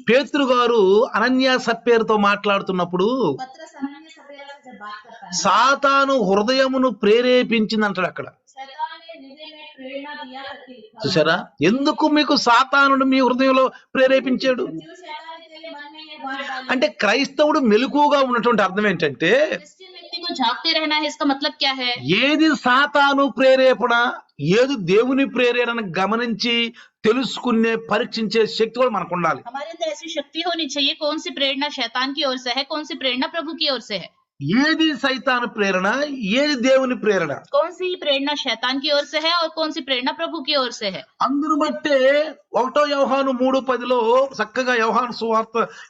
S1: పేతురు గారు అనన్య సప్పేరుతో మాట్లాడుతున్నప్పుడు
S2: पत्रस अनन्य सपेरा से जब बात करता है,
S1: సాతాను హృదయమును ప్రేరేపించింది అంటాడు అక్కడ.
S2: शैतान ने हृदय में प्रेरणा दिया करके लिखा है।
S1: చూసారా ఎందుకు మీకు సాతానుడు మీ హృదయంలో ప్రేరేపించాడు
S2: क्यों शैतान ने तेरे मन में ये बात डाली?
S1: అంటే క్రైస్తవుడు మెలకువగా ఉన్నటువంటి అర్థం ఏంటంటే
S2: क्रिश्चियन व्यक्ति को झांकते रहना है, इसका मतलब क्या है?
S1: ఏది సాతాను ప్రేరేపణ ఏది దేవుని ప్రేరేపణ గమనించి తెలుసుకునే పరీక్షించే శక్తి కూడా మనకు ఉండాలి.
S2: हमारे अंदर ऐसी शक्ति होनी चाहिए, कौन सी प्रेरणा शैतान की ओर से है, कौन सी प्रेरणा प्रभु की ओर से है,
S1: ఏది సైతాను ప్రేరణ ఏది దేవుని ప్రేరణ
S2: कौन सी प्रेरणा शैतान की ओर से है और कौन सी प्रेरणा प्रभु की ओर से है।
S1: అందును బట్టే 1 యోహాను 3:10 చక్కగా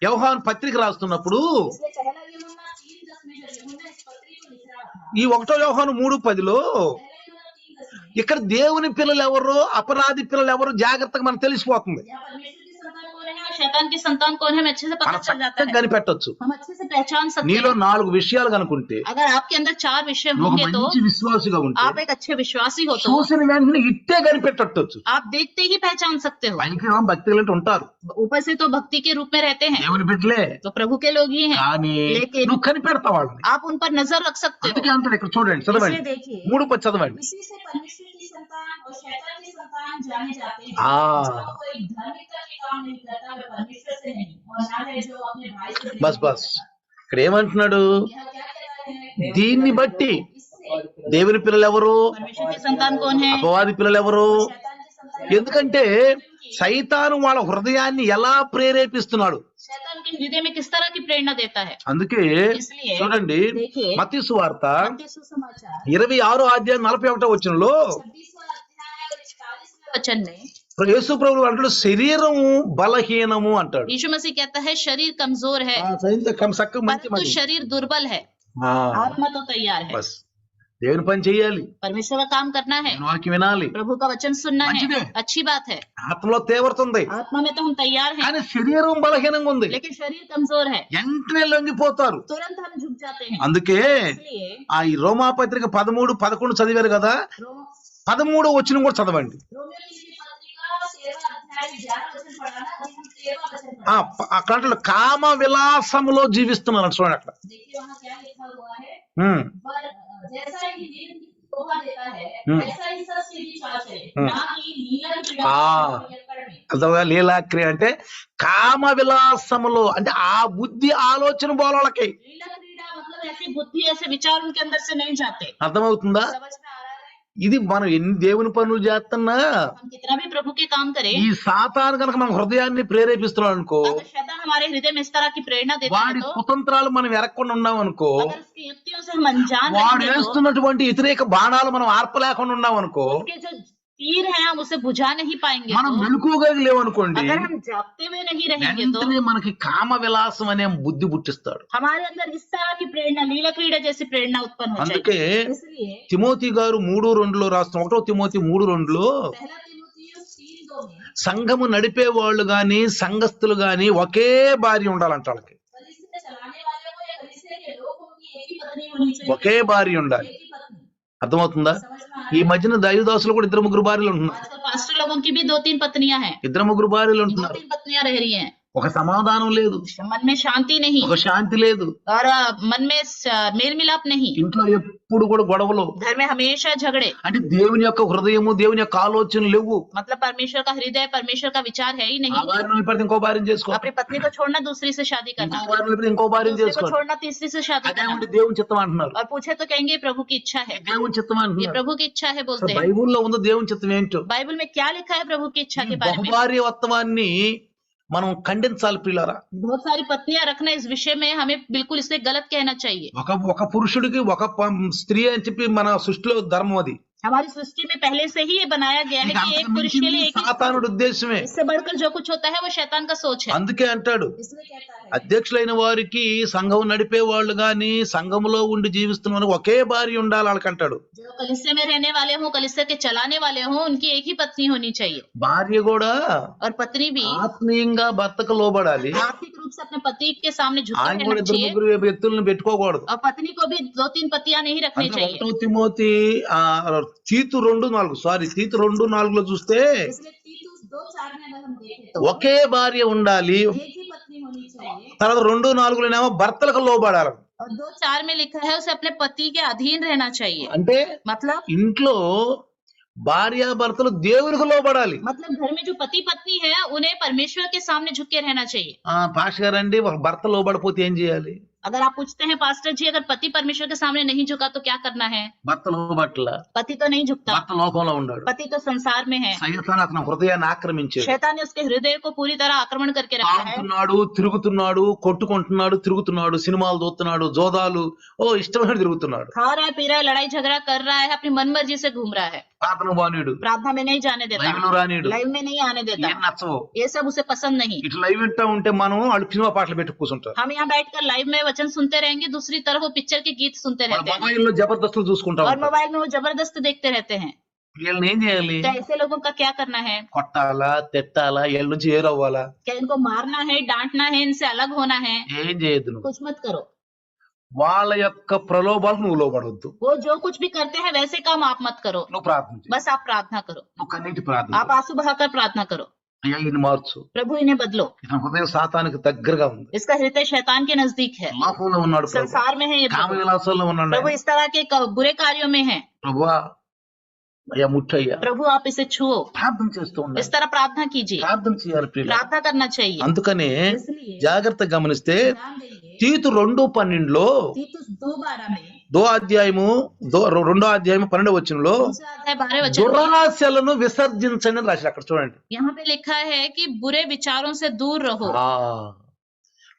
S1: యోహాను పత్రిక రాస్తున్నప్పుడు
S2: इसलिए पहला यूहन्ना 3:10 में जब यूहन्ना इस पत्री को लिख रहा था,
S1: ఈ 1 యోహాను 3:10
S2: पहला यूहन्ना 3:10 में
S1: ఇక్కడ దేవుని పిల్లలు ఎవరు అపరాధి పిల్లలు ఎవరు జాగ్రత్తగా మనకు తెలిసిపోతుంది,
S2: यहाँ परमेश्वर की संतान कौन है और शैतान की संतान कौन है, हमें अच्छे से
S1: మనం
S2: पता चल जाता
S1: చక్కగా
S2: है,
S1: కనిపెట్టొచ్చు.
S2: हम अच्छे से पहचान सकते
S1: నీలో
S2: हैं।
S1: 4 విషయాలు కనుకుంటే
S2: अगर आपके अंदर 4 विषय
S1: నువ్వు ఒక
S2: होंगे तो
S1: మంచి విశ్వాసిగా ఉంటే
S2: आप एक अच्छे विश्वासी हो तो
S1: చూసిన వెంటనే ఇట్టే కనిపెట్టొచ్చు.
S2: आप देखते ही पहचान सकते हो।
S1: పైకి భక్తి కలిగి ఉంటారు,
S2: ऊपर से तो भक्ति के रूप में रहते हैं,
S1: దేవుని బిడ్డలే,
S2: तो प्रभु के लोग ही हैं,
S1: కానీ
S2: लेकिन
S1: నువ్వు కనిపెడతావు వాళ్ళని.
S2: आप उन पर नजर रख सकते हो।
S1: అందుకే అంటాడు ఇక్కడ చూడండి, చదవండి
S2: इसलिए देखिए
S1: 3:10 చదవండి.
S2: इसी से परमेश्वर की संतान और शैतान की संतान जाने जाते हैं।
S1: हाँ।
S2: जो कोई धार्मिकता के काम नहीं करता वह परमेश्वर से नहीं, और ना है जो अपने भाई से प्रेम
S1: బస్ బస్
S2: करता है।
S1: ఇక్కడ ఏమంటున్నాడు?
S2: यहाँ क्या कहता है?
S1: దీన్ని బట్టి
S2: इससे
S1: దేవుని పిల్లలు ఎవరు
S2: परमेश्वर की संतान कौन है,
S1: అపవాది పిల్లలు ఎవరు?
S2: शैतान की संतान
S1: ఎందుకంటే సైతాను వాళ్ళ హృదయాన్ని ఎలా ప్రేరేపిస్తున్నాడు.
S2: शैतान के हृदय में किस तरह की प्रेरणा देता है।
S1: అందుకే
S2: इसलिए
S1: చూడండి
S2: देखिए
S1: మత్తయి సువార్త
S2: मत्ती सुसमाचार
S1: 26:41
S2: 26वां अध्याय और 41वें वचन में
S1: యేసు ప్రభువు అంటాడు శరీరము బలహీనము అంటాడు.
S2: यीशु मसीह कहता है शरीर कमजोर है
S1: చక్కగా మంచి
S2: परंतु शरीर दुर्बल है,
S1: ఆ,
S2: आत्मा तो तैयार है।
S1: బస్ దేవుని పని చేయాలి,
S2: परमेश्वर का काम करना है,
S1: దేవుని వాక్యం వినాలి,
S2: प्रभु का वचन सुनना है,
S1: मंचिदे।
S2: अच्छी बात है।
S1: ఆత్మలో తీవ్రత ఉంది
S2: आत्मा में तो हम तैयार हैं,
S1: కానీ శరీరం బలహీనంగా ఉంది,
S2: लेकिन शरीर कमजोर है,
S1: వెంటనే లొంగిపోతారు.
S2: तुरंत हम झुक जाते हैं।
S1: అందుకే
S2: इसलिए
S1: ఈ రోమా పత్రిక 13:11 చదివారు కదా, 13వ వచనం కూడా చదవండి.
S2: रोमियो की पत्रिका 13वां अध्याय 11वां वचन पढ़ा ना, अभी हम 13वां वचन
S1: ఆ
S2: पढ़ा।
S1: అక్కడ అంటాడు కామ విలాసములో జీవిస్తున్నారు చూడండి అక్కడ.
S2: देखिए वहाँ क्या लिखा हुआ है,
S1: ఉమ్,
S2: पर जैसा ही दिन शोभा देता है वैसा ही सच की भी चाल चले, ना कि लीला की क्रीड़ा
S1: हाँ।
S2: में।
S1: అర్థంగా లీలాక్రియ అంటే కామ విలాసములో అంటే ఆ బుద్ధి ఆలోచన బోలకి
S2: लीला क्रीड़ा मतलब ऐसी बुद्धि ऐसे विचार उनके अंदर से नहीं जाते।
S1: అర్థమవుతుందా?
S2: समझ में आ रहा है?
S1: ఇది మనం ఎన్ని దేవుని పనులు చేస్తున్నా
S2: हम कितना भी प्रभु के काम करें,
S1: ఈ సాతాను కనుక మన హృదయాన్ని ప్రేరేపిస్తున్నాడు అనుకో,
S2: अगर शैतान हमारे हृदय में इस तरह की प्रेरणा देता है
S1: వాడి
S2: तो
S1: కుతంత్రాలు మనం ఎరగకుండా ఉన్నాం అనుకో,
S2: अगर उसकी युक्तियों से हम अनजान
S1: వాడు
S2: रहेंगे तो
S1: వేస్తున్నటువంటి వ్యతిరేక బాణాలు మనం ఆర్పలేకుండా ఉన్నాం అనుకో,
S2: उसके जो तीर हैं हम उसे बुझा नहीं पाएंगे।
S1: మనం
S2: तो
S1: మెలకువగా లేవనుకోండి,
S2: अगर हम जागते हुए नहीं रहेंगे तो
S1: వెంటనే మనకి కామ విలాసం అనే బుద్ధి పుట్టిస్తాడు.
S2: हमारे अंदर इस तरह की प्रेरणा, लीला क्रीड़ा जैसी प्रेरणा उत्पन्न हो
S1: అందుకే
S2: जाएगी। इसलिए
S1: తిమోతి గారు 3:2 రాస్తున్న 1 తిమోతి 3:2
S2: पहला तीमुथियुस 3:2 में
S1: సంఘము నడిపే వాళ్ళు గాని సంఘస్థులు గాని ఒకే భార్య ఉండాలంట. వాళ్ళకి
S2: कलीसिया चलाने वाले को या कलीसिया के लोग उनकी एक ही पत्नी होनी चाहिए,
S1: ఒకే భార్య ఉండాలి.
S2: एक ही पत्नी।
S1: అర్థమవుతుందా?
S2: समझ में आ
S1: ఈ
S2: रहा है?
S1: మధ్యన దైవదాసులు కూడా 2-3 భార్యలు ఉంటున్నారు,
S2: आजकल पास्टर लोगों की भी 2-3 पत्नियां हैं,
S1: 2-3 భార్యలు ఉంటున్నారు.
S2: 2-3 पत्नियां रह रही हैं।
S1: ఒక సమాధానం లేదు,
S2: मन में शांति नहीं
S1: ఒక శాంతి లేదు,
S2: और मन में मेल मिलाप नहीं,
S1: ఇంట్లో ఎప్పుడు కూడా గొడవలు.
S2: घर में हमेशा झगड़े.
S1: అంటే దేవుని యొక్క హృదయము, దేవుని యొక్క ఆలోచనలు లేవు.
S2: मतलब परमेश्वर का हृदय, परमेश्वर का विचार है ही
S1: ఆ
S2: नहीं.
S1: భార్యను వదిలిపెడితే ఇంకో భార్యను చేసుకో,
S2: अपनी पत्नी को छोड़ना दूसरी से शादी
S1: ఇంకో
S2: करना,
S1: భార్యను వదిలిపెడితే ఇంకో భార్యను
S2: दूसरे को
S1: చేసుకో.
S2: छोड़ना तीसरी से शादी करना.
S1: అదేమంటే దేవుని చిత్తం అంటున్నారు,
S2: और पूछे तो कहेंगे ये प्रभु की इच्छा है,
S1: దేవుని చిత్తం
S2: ये
S1: అంటున్నారు.
S2: प्रभु की इच्छा है
S1: అసలు
S2: बोलते हैं.
S1: బైబిల్లో ఉన్న దేవుని చిత్తం ఏంటో,
S2: बाइबल में क्या लिखा है प्रभु की इच्छा
S1: ఈ
S2: के बारे में.
S1: బహుభార్యవత్వాన్ని మనం ఖండించాలి ప్రియులారా.
S2: बहुत सारी पत्नियां रखना इस विषय में हमें बिल्कुल इसे गलत कहना चाहिए.
S1: ఒక పురుషుడికి ఒక స్త్రీ అని చెప్పి మన సృష్టిలో ధర్మం అది.
S2: हमारी सृष्टि में पहले से ही ये बनाया गया है कि एक पुरुष के लिए एक ही.
S1: సాతానుడి ఉద్దేశమే.
S2: इससे बढ़कर जो कुछ होता है वो शैतान का सोच है.
S1: అందుకే అంటాడు,
S2: इसलिए कहता है
S1: అధ్యక్షులైన వారికి సంఘం నడిపే వాళ్ళు గాని సంఘములో ఉండి జీవిస్తున్న వారికి ఒకే భార్య ఉండాలి వాళ్ళకంటాడు.
S2: जो कलीसिया में रहने वाले हों, कलीसिया के चलाने वाले हों, उनकी एक ही पत्नी होनी चाहिए.
S1: భార్య కూడా
S2: और पत्नी भी
S1: ఆత్మీయంగా భర్తకు లోబడాలి.
S2: आर्थिक रूप से अपने पति के सामने झुके
S1: ఆయన కూడా
S2: रहना
S1: ఇద్దరు
S2: चाहिए.
S1: ముగ్గురు వ్యక్తులను పెట్టుకోకూడదు.
S2: और पत्नी को भी 2-3 पतियां नहीं रखनी
S1: అంటే
S2: चाहिए.
S1: 1 తిమోతి తీతు 2:4 తీతు 2:4 చూస్తే
S2: इसलिए तीतुस 2:4 में अगर हम देखें तो
S1: ఒకే భార్య ఉండాలి.
S2: एक ही पत्नी होनी चाहिए.
S1: తర్వాత 2:4 భర్తలకు లోబడాలి.
S2: और 2:4 में लिखा है उसे अपने पति के अधीन रहना चाहिए.
S1: అంటే
S2: मतलब
S1: ఇంట్లో భార్యాభర్తలు దేవునికి లోబడాలి.
S2: मतलब घर में जो पति पत्नी है उन्हें परमेश्वर के सामने झुक के रहना चाहिए.
S1: పాష గారండి ఒక భర్త లోబడిపోతే ఏం చేయాలి?
S2: अगर आप पूछते हैं पास्टर जी अगर पति परमेश्वर के सामने नहीं झुका तो क्या करना है?
S1: భర్త లోబట్ల,
S2: पति तो नहीं झुकता,
S1: భర్త లోకంలో ఉన్నాడు.
S2: पति तो संसार में है.
S1: సైతాను అతని హృదయాన్ని ఆక్రమించాడు.
S2: शैतान ने उसके हृदय को पूरी तरह आक्रमण करके रखा है.
S1: తాగుతున్నాడు, తిరుగుతున్నాడు, కొట్టుకుంటున్నాడు, తిరుగుతున్నాడు, సినిమాలు చూస్తున్నాడు, జోదాలు, ఇష్టమైన తిరుగుతున్నాడు.
S2: खा रहा है, पी रहा है, लड़ाई झगड़ा कर रहा है, अपनी मनमर्जी से घूम रहा है.
S1: ప్రార్థన బానీడు,
S2: प्रार्थना में नहीं जाने देता,
S1: లైవ్ లో రానీడు,
S2: लाइव में नहीं आने देता.
S1: ఏం నచ్చవు.
S2: ये सब उसे पसंद नहीं.
S1: ఇట్లా లైవ్ వింటా ఉంటే మనం వాళ్ళు సినిమా పాటలు పెట్టి కూర్చుంటారు.
S2: हम यहाँ बैठकर लाइव में वचन सुनते रहेंगे, दूसरी तरफ वो पिक्चर के गीत सुनते रहते हैं
S1: మొబైల్ లో జబర్దస్తులు చూసుకుంటా
S2: और
S1: ఉంటారు.
S2: मोबाइल में वो जबरदस्त देखते रहते हैं.
S1: వీళ్ళని ఏం చేయాలి?
S2: तो ऐसे लोगों का क्या करना है?
S1: కొట్టాలా, తిట్టాలా, వీళ్ళ నుంచి ఏరవ్వాలా?
S2: क्या इनको मारना है, डांटना है, इनसे अलग होना है?
S1: ఏం చేయొద్దు నువ్వు.
S2: कुछ मत करो.
S1: వాళ్ళ యొక్క ప్రలోభాలకు నువ్వు లోబడొద్దు.
S2: वो जो कुछ भी करते हैं वैसे काम आप मत करो.
S1: నువ్వు ప్రార్థన చేయి.
S2: बस आप प्रार्थना करो,
S1: నువ్వు కన్నీటి ప్రార్థన
S2: आप
S1: చేయి.
S2: आंसू बहाकर प्रार्थना करो.
S1: అయ్యా ఈయన మార్చు.
S2: प्रभु इन्हें बदलो.
S1: ఇతని హృదయం సాతానికి దగ్గరగా ఉంది.
S2: इसका हृदय शैतान के नजदीक है,
S1: లోకంలో ఉన్నాడు ప్రభు.
S2: संसार में है ये
S1: కామ
S2: प्रभु.
S1: విలాసాల్లో ఉన్నాడు.
S2: प्रभु इस तरह के बुरे कार्यों में है.
S1: ప్రభువా అయ్యా ముట్టయ్యా,
S2: प्रभु आप इसे छुओ.
S1: ప్రార్థన చేస్తూ ఉండాలి.
S2: इस तरह प्रार्थना कीजिए,
S1: ప్రార్థన చేయాలి ప్రియులారా.
S2: प्रार्थना करना चाहिए.
S1: అందుకనే
S2: इसलिए
S1: జాగ్రత్తగా గమనిస్తే
S2: ध्यान देंगे
S1: తీతు 2:12
S2: तीतुस 2:12 में
S1: 2 అధ్యాయము 12 వచనంలో
S2: दूसरा अध्याय 12 वचन में
S1: దురాశలను విసర్జించండి అని రాశారు. అక్కడ చూడండి.
S2: यहाँ पे लिखा है कि बुरे विचारों से दूर रहो.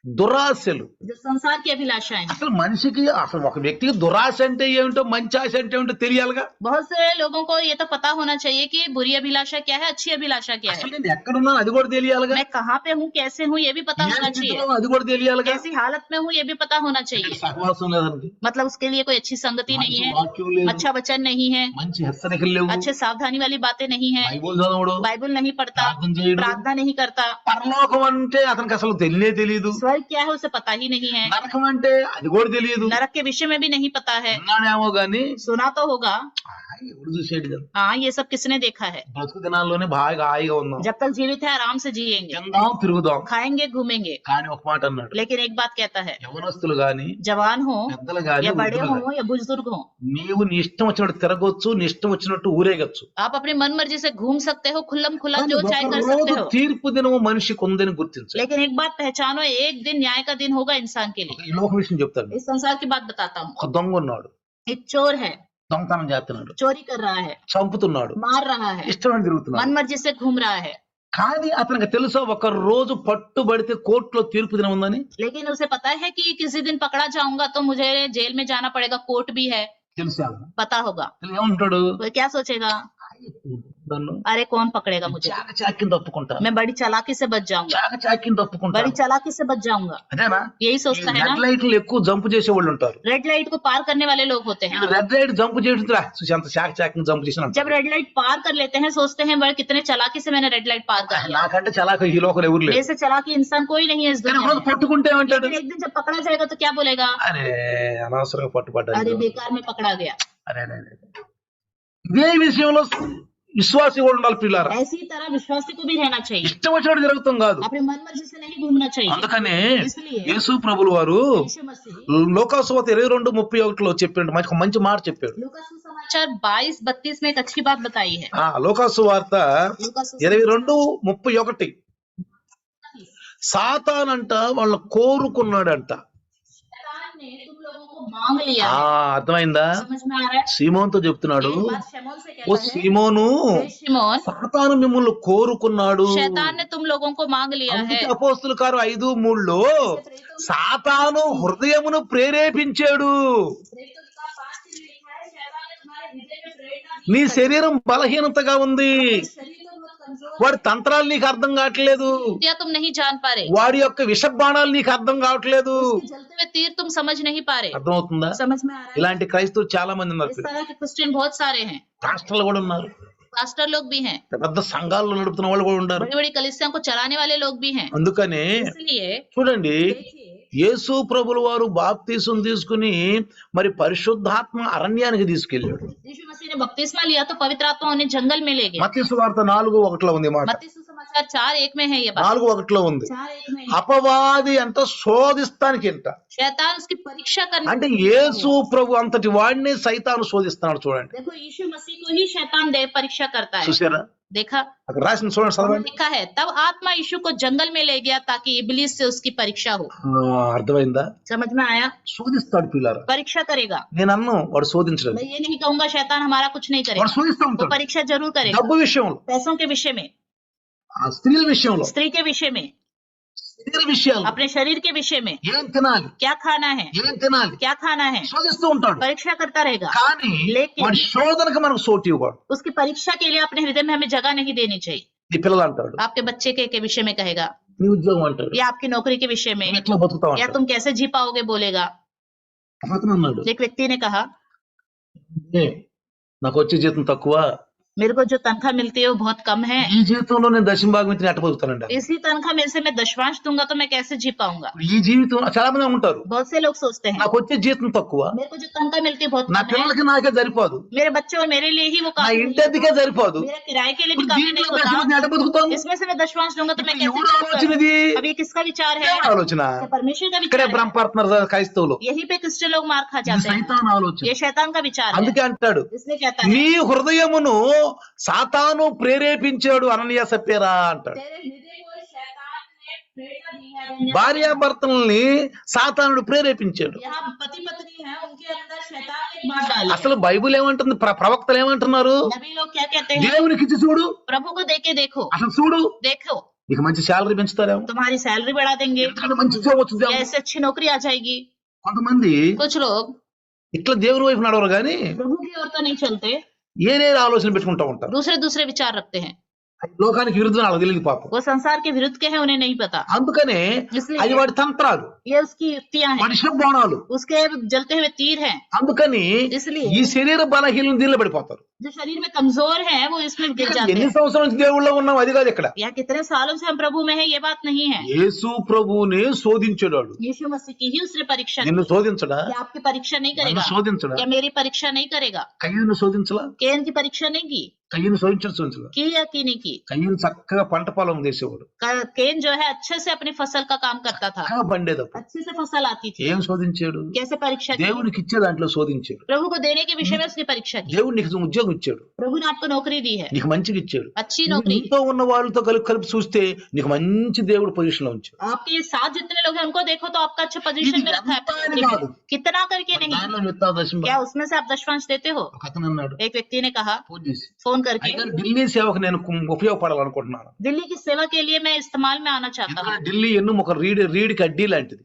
S1: దురాశలు.
S2: जो संसार की अभिलाषाएं हैं.
S1: అసలు మనిషికి అసలు ఒక వ్యక్తికి దురాశ అంటే ఏమిటో, మంచి ఆశ అంటే ఏమిటో తెలియాలిగా.
S2: बहुत से लोगों को ये तो पता होना चाहिए कि बुरी अभिलाषा क्या है, अच्छी अभिलाषा क्या है.
S1: అసలు నేను ఎక్కడున్నాను అది కూడా తెలియాలిగా.
S2: मैं कहाँ पे हूँ, कैसे हूँ, ये भी पता
S1: ఏ
S2: होना
S1: స్థితిలో
S2: चाहिए.
S1: అది కూడా తెలియాలిగా.
S2: कैसी हालत में हूँ ये भी पता होना चाहिए.
S1: సహవాసం లేదండి,
S2: मतलब उसके लिए कोई अच्छी संगति नहीं
S1: మంచి
S2: है,
S1: వాక్యం లేదు,
S2: अच्छा वचन नहीं है,
S1: మంచి హెచ్చరికలు లేవు,
S2: अच्छे सावधानी वाली बातें नहीं है,
S1: బైబిల్ చదవడు,
S2: बाइबल नहीं पढ़ता,
S1: ప్రార్థన చేయడు.
S2: प्रार्थना नहीं करता,
S1: పరలోకం అంటే అతనికి అసలు తెలియదు.
S2: स्वर्ग क्या है उसे पता ही नहीं है,
S1: నరకం అంటే అది కూడా తెలియదు.
S2: नरक के विषय में भी नहीं पता है.
S1: విన్నాడేమో గాని
S2: सुना तो होगा,
S1: ఎవడు చూసాడు కదా.
S2: हाँ ये सब किसने देखा है.
S1: బ్రతుకు దినాల్లోనే బాగా హాయిగా ఉందాం,
S2: जब तक जीवित है आराम से जिएंगे,
S1: తిందాం తిరుగుదాం.
S2: खाएंगे घूमेंगे.
S1: కానీ ఒక మాట అన్నాడు,
S2: लेकिन एक बात कहता है,
S1: యవనస్తులు గాని
S2: जवान हो
S1: పెద్దలు గాని
S2: या बड़े
S1: వృద్ధులు
S2: हो
S1: గాని,
S2: या बुजुर्ग हो,
S1: నీవు నీ ఇష్టం వచ్చినట్టు తిరగొచ్చు, నీ ఇష్టం వచ్చినట్టు ఊరేగొచ్చు.
S2: आप अपनी मन मर्जी से घूम सकते हो, खुल्लम खुल्ला
S1: కానీ
S2: जो
S1: ఒక
S2: चाहे कर
S1: రోజు
S2: सकते हो.
S1: తీర్పు దినము మనిషికి ఉందని గుర్తించాలి.
S2: लेकिन एक बात पहचानो, एक दिन न्याय का दिन होगा इंसान के लिए.
S1: ఈ లోక విషయం చెప్తాను.
S2: इस संसार की बात बताता हूँ.
S1: ఒక దొంగ ఉన్నాడు,
S2: एक चोर है,
S1: దొంగతనం చేస్తున్నాడు,
S2: चोरी कर रहा है,
S1: చంపుతున్నాడు,
S2: मार रहा है,
S1: ఇష్టమని తిరుగుతున్నాడు.
S2: मन मर्जी से घूम रहा है.
S1: కానీ అతనికి తెలుసా ఒక రోజు పట్టుబడితే కోర్టులో తీర్పు దినం ఉందని?
S2: लेकिन उसे पता है कि किसी दिन पकड़ा जाऊंगा तो मुझे जेल में जाना पड़ेगा, कोर्ट भी है,
S1: తెలుసా?
S2: पता होगा.
S1: ఏమంటాడు?
S2: वो क्या सोचेगा,
S1: నన్ను
S2: अरे कौन पकड़ेगा मुझे,
S1: చాకిని తప్పుకుంటా,
S2: मैं बड़ी चालाकी से बच जाऊंगा,
S1: చాకిని తప్పుకుంటా.
S2: बड़ी चालाकी से बच जाऊंगा.
S1: అదేనా?
S2: यही सोचता है ना.
S1: రెడ్ లైట్లు ఎక్కువ జంప్ చేసే వాళ్ళు ఉంటారు.
S2: रेड लाइट को पार करने वाले लोग होते हैं.
S1: రెడ్ లైట్ జంప్ చేయడం సుశాంత చాకిని జంప్ చేసిన
S2: जब रेड लाइट पार कर लेते हैं सोचते हैं बड़े कितने चालाकी से मैंने रेड लाइट पार कर लिया.
S1: నాకంటే చాలా ఈ లోకల్ ఎవరు లేదు.
S2: मेरे से चालाकी इंसान कोई नहीं है इस
S1: కానీ
S2: दुनिया
S1: రోజు
S2: में.
S1: పట్టుకుంటే ఏమంటాడు?
S2: लेकिन एक दिन जब पकड़ा जाएगा तो क्या बोलेगा,
S1: అరే అనవసరంగా పట్టుబడ్డాడు.
S2: अरे बेकार में पकड़ा गया.
S1: అరే ఇదే విషయంలో విశ్వాసి కూడా ఉండాలి పిల్లారా.
S2: ऐसी ही तरह विश्वासी को भी रहना चाहिए,
S1: ఇష్టం వచ్చినట్టు జరుగుతాం కాదు.
S2: अपने मन मर्जी से नहीं घूमना चाहिए।
S1: అందుకనే
S2: इसलिए
S1: యేసు ప్రభులు వారు
S2: यीशु मसीह
S1: లోకాసువార్త 22:31 చెప్పాడు, మంచి మాట చెప్పాడు.
S2: लूका सुसमाचार 22:32 में एक अच्छी बात बताई है।
S1: లోకాసువార్త
S2: लूका सुसमाचार
S1: 22:31 సాతానంట వాళ్ళ కోరుకున్నాడంట.
S2: शैतान ने तुम लोगों को मांग लिया है।
S1: అర్థమైందా?
S2: समझ में आ रहा है?
S1: సీమోన్తో చెప్తున్నాడు,
S2: एक बात शमौन से
S1: ఓ
S2: कहता है,
S1: సీమోను,
S2: हे शिमोन,
S1: సాతాను మిమ్మల్ని కోరుకున్నాడు.
S2: शैतान ने तुम लोगों को मांग लिया है।
S1: అందుకే అపోస్తుల కార్యం 5:3 సాతాను హృదయమును ప్రేరేపించాడు.
S2: प्रेरितों की किताब 5 में लिखा है, शैतान ने तुम्हारे हृदय में प्रेरणा दी।
S1: నీ శరీరం బలహీనతగా ఉంది,
S2: शरीर तो बहुत कमजोर
S1: వాడి తంత్రాలు నీకు అర్థం కావట్లేదు,
S2: है, या तुम नहीं जान पा रहे,
S1: వాడి యొక్క విషబాణాలు నీకు అర్థం కావట్లేదు.
S2: जलते हुए तीर तुम समझ नहीं पा रहे।
S1: అర్థమవుతుందా?
S2: समझ में आ रहा है?
S1: ఇలాంటి క్రైస్తవులు చాలా మంది ఉన్నారు.
S2: इस तरह के क्रिश्चियन बहुत सारे हैं,
S1: పాస్టర్లు కూడా ఉన్నారు,
S2: पास्टर लोग भी हैं,
S1: పెద్ద संఘాలు నడుపుతున్న వాళ్ళు కూడా ఉన్నారు.
S2: बड़ी बड़ी कलीसियाओं को चलाने वाले लोग भी हैं।
S1: అందుకనే
S2: इसलिए
S1: చూడండి,
S2: देखिए,
S1: యేసు ప్రభుల వారు బాప్తీసం తీసుకుని మరి పరిశుద్ధాత్మ అరణ్యానికి తీసుకెళ్ళాడు.
S2: यीशु मसीह ने बपतिस्मा लिया तो पवित्र आत्मा उन्हें जंगल में ले गया।
S1: మత్తయి సువార్త 4:1 ఉంది మాట.
S2: मत्ती सुसमाचार 4:1 में है ये बात।
S1: 4:1 ఉంది.
S2: 4:1 में है।
S1: అపవాది అంట శోధిస్తానికింట,
S2: शैतान उसकी परीक्षा करने
S1: అంటే యేసు ప్రభు అంతటి వాడిని సైతాను శోధిస్తున్నాడు. చూడండి,
S2: देखो, यीशु मसीह को ही शैतान दे परीक्षा करता है।
S1: చూసారా?
S2: देखा,
S1: అక్కడ రాసిన చూడండి, చదవండి.
S2: लिखा है, तब आत्मा यीशु को जंगल में ले गया ताकि इब्लीस से उसकी परीक्षा हो।
S1: అర్థమైందా?
S2: समझ में आया?
S1: శోధిస్తాడు పిల్లారా.
S2: परीक्षा करेगा।
S1: నేను అన్ను వాడు శోధించలేదు,
S2: मैं ये नहीं कहूंगा शैतान हमारा कुछ नहीं
S1: వాడు
S2: करेगा,
S1: శోధిస్తూ
S2: वो
S1: ఉంటాడు.
S2: परीक्षा जरूर करेगा।
S1: డబ్బు విషయంలో,
S2: पैसों के विषय में,
S1: స్త్రీల విషయంలో,
S2: स्त्री के विषय में,
S1: శరీర విషయాలు,
S2: अपने शरीर के विषय में,
S1: ఏం తినాలి,
S2: क्या खाना है,
S1: ఏం తినాలి
S2: क्या खाना है,
S1: శోధిస్తూ ఉంటాడు.
S2: परीक्षा करता रहेगा।
S1: కానీ
S2: లేకిన్
S1: వాడి శోధనకు మనకు సోటి ఇవ్వడు.
S2: उसकी परीक्षा के लिए अपने हृदय में हमें जगह नहीं देनी चाहिए।
S1: నీ పిల్లలు అంటాడు,
S2: आपके बच्चे के विषय में कहेगा,
S1: నీ ఉద్యోగం అంటాడు,
S2: या आपकी नौकरी के विषय में,
S1: నువ్వు ఎట్లా బతుకుతావు
S2: या
S1: అంటాడు.
S2: तुम कैसे जी पाओगे बोलेगा।
S1: అతను అన్నాడు,
S2: एक व्यक्ति ने कहा,
S1: "ఏ, నాకు వచ్చే జీతం తక్కువ,
S2: मेरे को जो तनख्वाह मिलती है वो बहुत कम है,
S1: ఈ జీవితంలో నేను దశమ భాగం ఇచ్చి ఎట్ట బతుకుతానండి.
S2: इसी तनख्वाह में से मैं दशवांश दूंगा तो मैं कैसे जी पाऊंगा।
S1: ఈ జీవితం చాలా మంది ఉంటారు,
S2: बहुत से लोग सोचते हैं,
S1: నాకు వచ్చే జీతం తక్కువ,
S2: मेरे को जो तनख्वाह मिलती है बहुत
S1: నా
S2: कम है,
S1: పిల్లలకి నాకే సరిపోదు,
S2: मेरे बच्चे और मेरे लिए ही वो
S1: నా
S2: काफी
S1: ఇంటి
S2: नहीं
S1: అద్దెకే సరిపోదు,
S2: होता, मेरे किराए के लिए भी
S1: ఇప్పుడు
S2: काफी
S1: దీంట్లో
S2: नहीं होता,
S1: దశమ ఎట్ట బతుకుతాను?
S2: इसमें से मैं दशवांश दूंगा तो मैं
S1: ఇప్పుడు
S2: कैसे
S1: ఎవరు
S2: जी
S1: ఆలోచన
S2: पाऊंगा।
S1: ఇది?
S2: अब ये किसका विचार है?
S1: దేవుడి ఆలోచన.
S2: ये परमेश्वर का
S1: ఇక్కడే
S2: विचार है।
S1: భ్రమపడుతున్నారు క్రైస్తవులు.
S2: यही पे क्रिश्चियन लोग मार खा
S1: ఇది
S2: जाते हैं।
S1: సైతాన్ ఆలోచన.
S2: ये शैतान का विचार है।
S1: అందుకే అంటాడు,
S2: इसलिए कहता है,
S1: నీ హృదయమును సాతాను ప్రేరేపించాడు అననీయ సప్పీరా అంటాడు.
S2: तेरे हृदय को शैतान ने प्रेरणा दी है।
S1: భార్యాభర్తల్ని సాతానుడు ప్రేరేపించాడు.
S2: यहाँ पति पत्नी है, उनके अंदर शैतान ने एक बात डाली।
S1: అసలు బైబిల్ ఏమంటుంది, ప్రవక్తలు ఏమంటున్నారు?
S2: नबी लोग क्या कहते हैं?
S1: దేవునికి ఇచ్చి చూడు,
S2: प्रभु को देके देखो,
S1: అసలు చూడు,
S2: देखो
S1: నీకు మంచి శాలరీ పెంచుతారేమో,
S2: तुम्हारी सैलरी बढ़ा देंगे,
S1: ఎందుకంటే మంచి జాబ్
S2: या
S1: వచ్చిందేమో.
S2: इससे अच्छी नौकरी आ जाएगी।
S1: కొంతమంది
S2: कुछ लोग
S1: ఇట్లా దేవుని వైపు నడవరు గాని
S2: प्रभु की ओर तो नहीं चलते,
S1: ఏదేదో ఆలోచన పెట్టుకుంటా ఉంటారు.
S2: दूसरे दूसरे विचार रखते हैं।
S1: లోకానికి విరుద్ధం వాళ్ళకి తెలియదు పాపం.
S2: वो संसार के विरुद्ध के हैं, उन्हें नहीं पता।
S1: అందుకనే
S2: इसलिए
S1: అది వాడి తంత్రాలు,
S2: ये उसकी युक्तियां हैं,
S1: వాడి శబ్బాణాలు.
S2: उसके जलते हुए तीर हैं।
S1: అందుకని
S2: इसलिए
S1: ఈ శరీర బలహీనం దీనిలో పడిపోతారు.
S2: जो शरीर में कमजोर है वो इसमें गिर जाते
S1: ఎన్ని
S2: हैं।
S1: సంవత్సరాల నుంచి దేవుళ్ళో ఉన్నాం అది కాదు ఇక్కడ.
S2: या कितने सालों से हम प्रभु में है ये बात नहीं है।
S1: యేసు ప్రభువుని శోధించాడు.
S2: यीशु मसीह की ही उसने परीक्षा की।
S1: నిన్ను శోధించడా?
S2: क्या आपकी परीक्षा नहीं
S1: నన్ను
S2: करेगा?
S1: శోధించడా?
S2: क्या मेरी परीक्षा नहीं करेगा?
S1: కయ్యను శోధించలా?
S2: केन की परीक्षा नहीं की?
S1: కయ్యను శోధించలా?
S2: की या की नहीं की?
S1: కయ్యను చక్కగా పంట పొలం చేసేవాడు,
S2: केन जो है अच्छे से अपनी फसल का काम करता था,
S1: చక్కగా పండేటప్పుడు.
S2: अच्छे से फसल आती थी।
S1: ఏం శోధించాడు?
S2: कैसे परीक्षा की?
S1: దేవునికి ఇచ్చే దాంట్లో శోధించాడు.
S2: प्रभु को देने के विषय में उसकी परीक्षा की।
S1: దేవుడు నీకు ఉద్యోగం ఇచ్చాడు,
S2: प्रभु ने आपको नौकरी दी है,
S1: నీకు మంచిగా ఇచ్చాడు.
S2: अच्छी नौकरी।
S1: నీతో ఉన్న వాళ్ళతో కలిపి చూస్తే నీకు మంచి దేవుడు పొజిషన్ లో ఉంచాడు.
S2: आपके साथ जितने लोग हैं उनको देखो तो आपका अच्छा पोजीशन में रखा
S1: ఇది
S2: है।
S1: కాదు.
S2: कितना करके नहीं,
S1: దానిలో విత్తావు దశమ.
S2: क्या उसमें से आप दशवांश देते हो?
S1: ఒక అతను అన్నాడు,
S2: एक व्यक्ति ने कहा
S1: ఫోన్ చేసి,
S2: फोन करके,
S1: అయ్యగారు ఢిల్లీ సేవకు నేను ఉపయోగపడాలనుకుంటున్నాను.
S2: दिल्ली की सेवा के लिए मैं इस्तेमाल में आना चाहता हूँ,
S1: ఎందుకంటే ఢిల్లీ ఎన్ను ఒక రీడికి అడ్డీ లాంటిది.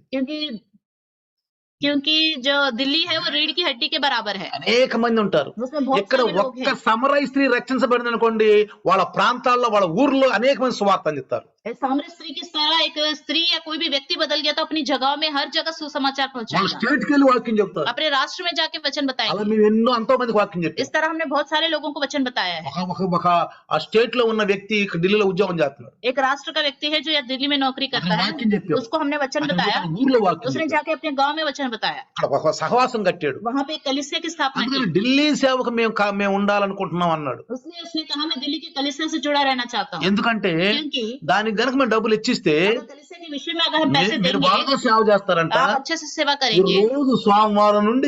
S2: क्योंकि जो दिल्ली है वो रीढ़ की हड्डी के बराबर है।
S1: అనేక మంది ఉంటారు.
S2: उसमें बहुत
S1: ఇక్కడ
S2: सारे लोग
S1: ఒక్క
S2: हैं।
S1: సమరయ స్త్రీ రక్షించబడింది అనుకోండి, వాళ్ళ ప్రాంతాల్లో వాళ్ళ ఊర్లో అనేక మంది సువార్త అందిస్తారు.
S2: सामरिक स्त्री की तरह एक स्त्री या कोई भी व्यक्ति बदल गया तो अपनी जगह में हर जगह सुसमाचार
S1: వాళ్ళ
S2: पहुंचाएगा,
S1: స్టేట్కి వెళ్ళి వాక్యం చెప్తారు.
S2: अपने राष्ट्र में जाके वचन
S1: అలా
S2: बताएंगे।
S1: మేము ఎన్నో ఎంతో మందికి వాక్యం చెప్పాం.
S2: इस तरह हमने बहुत सारे लोगों को वचन बताया है।
S1: ఒక ఆ స్టేట్ లో ఉన్న వ్యక్తి ఇక్కడ ఢిల్లీలో ఉద్యోగం చేస్తున్నాడు.
S2: एक राष्ट्र का व्यक्ति है जो या दिल्ली में नौकरी करता
S1: అతను
S2: है,
S1: వాక్యం చెప్పాం.
S2: उसको हमने वचन
S1: అతను
S2: बताया,
S1: తన ఊర్లో వాక్యం
S2: उसने
S1: చెప్పాడు.
S2: जाके अपने गांव में वचन बताया,
S1: అక్కడ ఒక సహవాసం కట్టాడు.
S2: वहां पे एक कलीसिया की स्थापना की।
S1: అందుకని ఢిల్లీ సేవకు మేము ఉండాలనుకుంటున్నాం అన్నాడు.
S2: उसने उसने कहा मैं दिल्ली की कलीसिया से जुड़ा रहना चाहता हूँ,
S1: ఎందుకంటే
S2: क्योंकि
S1: దానికి గనక మేము డబ్బులు ఇచ్చిస్తే
S2: अगर कलीसिया के विषय में अगर हम पैसे
S1: మీరు
S2: देंगे,
S1: బాగా సేవ చేస్తారంట.
S2: आप अच्छे से सेवा
S1: ఈ
S2: करेंगे,
S1: రోజు సోమవారం నుండి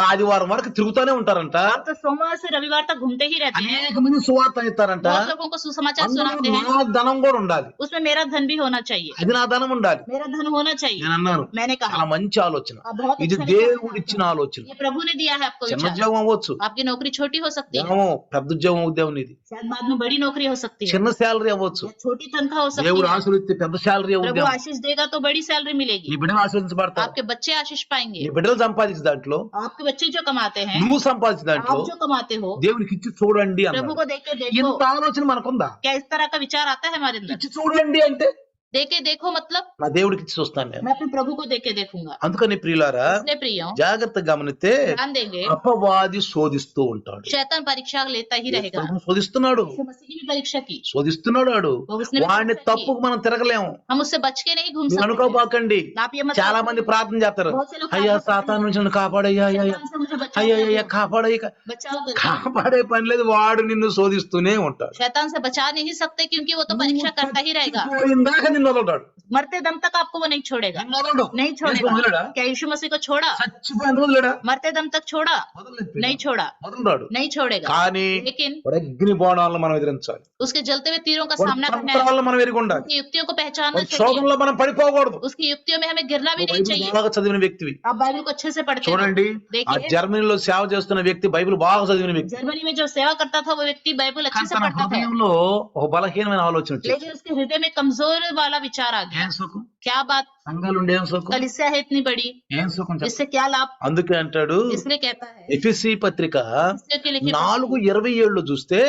S1: ఆదివారం వరకు తిరుగుతూనే ఉంటారంట.
S2: आप तो सोमवार से रविवार तक घूमते ही रहते हैं,
S1: అనేక మంది సువార్త ఇస్తారంట.
S2: बहुत लोगों को सुसमाचार
S1: అందులో
S2: सुनाते हैं,
S1: నా ధనం కూడా ఉండాలి.
S2: उसमें मेरा धन भी होना चाहिए,
S1: అది నా ధనం ఉండాలి.
S2: मेरा धन होना चाहिए।
S1: నేను అన్నాను
S2: मैंने कहा
S1: చాలా మంచి ఆలోచన.
S2: बहुत
S1: ఇది
S2: अच्छा
S1: దేవుడు
S2: विचार
S1: ఇచ్చిన ఆలోచన.
S2: ये प्रभु ने दिया है आपको
S1: చిన్న
S2: विचार।
S1: ఉద్యోగం అవ్వచ్చు,
S2: आपकी नौकरी छोटी हो सकती है,
S1: ఏమో పెద్ద ఉద్యోగం ఉద్యోగం ఇది.
S2: शायद बाद में बड़ी नौकरी हो सकती है,
S1: చిన్న శాలరీ అవ్వచ్చు.
S2: या छोटी तनख्वाह हो सकती
S1: దేవుడు
S2: है।
S1: ఆశీర్వదిస్తే పెద్ద శాలరీ
S2: प्रभु
S1: ఉద్యోగం.
S2: आशीष देगा तो बड़ी सैलरी
S1: నీ
S2: मिलेगी,
S1: బిడ్డలు ఆశీర్వదించబడతారు.
S2: आपके बच्चे आशीष पाएंगे,
S1: నీ బిడ్డలు సంపాదించే దాంట్లో
S2: आपके बच्चे जो कमाते हैं,
S1: నువ్వు సంపాదించే దాంట్లో
S2: आप जो कमाते हो,
S1: దేవునికి ఇచ్చి చూడండి
S2: प्रभु
S1: అన్నాడు.
S2: को देख के देखो।
S1: ఇంత ఆలోచన మనకుందా?
S2: क्या इस तरह का विचार आता है हमारे अंदर?
S1: ఇచ్చి చూడండి అంటే
S2: देखे देखो मतलब
S1: నా దేవుడికి ఇచ్చి చూస్తాను నేను.
S2: मैं अपने प्रभु को देख के देखूंगा।
S1: అందుకని ప్రియులారా
S2: इसलिए प्रियो
S1: జాగ్రత్తగా గమనిస్తే
S2: ध्यान देंगे,
S1: అపవాది శోధిస్తూ ఉంటాడు.
S2: शैतान परीक्षा लेता ही रहेगा।
S1: ప్రభువు శోధిస్తున్నాడు,
S2: यीशु मसीह की भी परीक्षा की,
S1: శోధిస్తున్నాడు. వాడు
S2: उसने भी
S1: వాడిని
S2: परीक्षा की।
S1: తప్పుకు మనం తిరగలేము.
S2: हम उससे बच के नहीं घूम
S1: మీరు
S2: सकते हैं।
S1: అనుకోబాకండి.
S2: आप ये मत
S1: చాలా
S2: सोचो,
S1: మంది ప్రార్థన చేస్తారు,
S2: बहुत से लोग
S1: అయ్యా
S2: प्रार्थना
S1: సాతాను
S2: करते
S1: నుంచి నన్ను కాపాడయ్యా,
S2: हैं,
S1: అయ్యా
S2: शैतान से मुझे बचाओ
S1: అయ్యా
S2: करके।
S1: అయ్యా కాపాడయ్యా.
S2: बचाओ करके।
S1: కాపాడే పని లేదు, వాడు నిన్ను శోధిస్తూనే ఉంటాడు.
S2: शैतान से बचा नहीं सकते क्योंकि वो तो परीक्षा करता ही रहेगा,
S1: పోయిందాక నిన్ను వదలడాడు.
S2: मरते दम तक आपको वो नहीं छोड़ेगा,
S1: నిన్ను వదలడు.
S2: नहीं
S1: యేసు
S2: छोड़ेगा।
S1: వదిలేడా?
S2: क्या यीशु मसीह को छोड़ा?
S1: చచ్చిపోయిన రోజు లేడా?
S2: मरते दम तक छोड़ा?
S1: వదలలేదు.
S2: नहीं छोड़ा,
S1: వదలడాడు.
S2: नहीं छोड़ेगा।
S1: కానీ
S2: लेकिन
S1: వాడు అగ్ని బాణాలను మనం ఎదిరించాలి.
S2: उसके जलते हुए तीरों का
S1: వాడి
S2: सामना करना है,
S1: తంత్రాలను మనం ఎరిగి ఉండాలి.
S2: उसकी युक्तियों को पहचानना
S1: వాడి
S2: चाहिए,
S1: శోధనలో మనం పడిపోకూడదు.
S2: उसकी युक्तियों में हमें गिरना भी
S1: నువ్వు
S2: नहीं
S1: బైబిల్
S2: चाहिए।
S1: బాగా చదివిన వ్యక్తివి.
S2: आप बाइबल को अच्छे से पढ़ते हो।
S1: చూడండి, ఆ
S2: देखिए
S1: జర్మనీలో సేవ చేస్తున్న వ్యక్తి బైబిల్ బాగా చదివిన వ్యక్తి.
S2: जर्मनी में जो सेवा करता था वो व्यक्ति बाइबल अच्छे
S1: కానీ
S2: से
S1: తన
S2: पढ़ता था,
S1: హృదయంలో ఒక బలహీనమైన ఆలోచన వచ్చింది.
S2: लेकिन उसके हृदय में कमजोर वाला विचार आ गया।
S1: ఏం సుఖం?
S2: क्या बात,
S1: సంఘాలు ఉండే ఏం సుఖం?
S2: कलीसिया है इतनी बड़ी,
S1: ఏం సుఖం చెప్పు.
S2: इससे क्या लाभ?
S1: అందుకే అంటాడు
S2: इसलिए कहता है
S1: ఎఫెసీ పత్రిక
S2: इफिसियों की लिखी
S1: 4:27 చూస్తే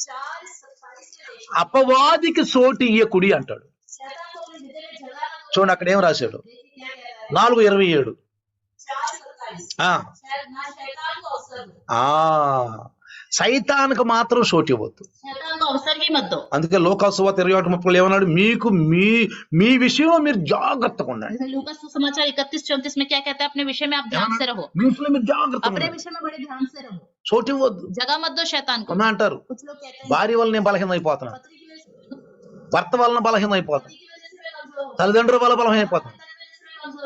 S2: 4:27
S1: అపవాదికి చోటు ఇయ్యకుడి అంటాడు.
S2: शैतान को अपने हृदय में जगह ना
S1: చూడండి అక్కడ ఏం రాశాడు.
S2: दो। देखिए क्या कहता है
S1: 4:27.
S2: 4:27
S1: ఆ
S2: ना शैतान को अवसर दो,
S1: ఆ సైతానికి మాత్రం చోటు ఇవ్వద్దు.
S2: शैतान को अवसर ही मत दो।
S1: అందుకే లోకాసువార్త 21:30 ఏమన్నాడు? మీకు మీ విషయంలో మీరు జాగ్రత్తగా ఉండండి.
S2: जैसे लूका सुसमाचार 31-34 में क्या कहता है? अपने विषय में आप ध्यान से रहो,
S1: మీ విషయంలో మీరు జాగ్రత్తగా
S2: अपने
S1: ఉండండి.
S2: विषय में बड़े ध्यान से रहो,
S1: చోటు ఇవ్వద్దు.
S2: जगह मत दो शैतान को।
S1: అన్న అంటారు
S2: कुछ लोग कहते हैं
S1: భార్య వల్ల నేను బలహీనం అయిపోతున్నాను,
S2: पत्नी की वजह से,
S1: భర్త వలన బలహీనం అయిపోతాను,
S2: पति की वजह से मैं कमजोर हूँ,
S1: తల్లిదండ్రుల వల్ల బలహీనం అయిపోతాను,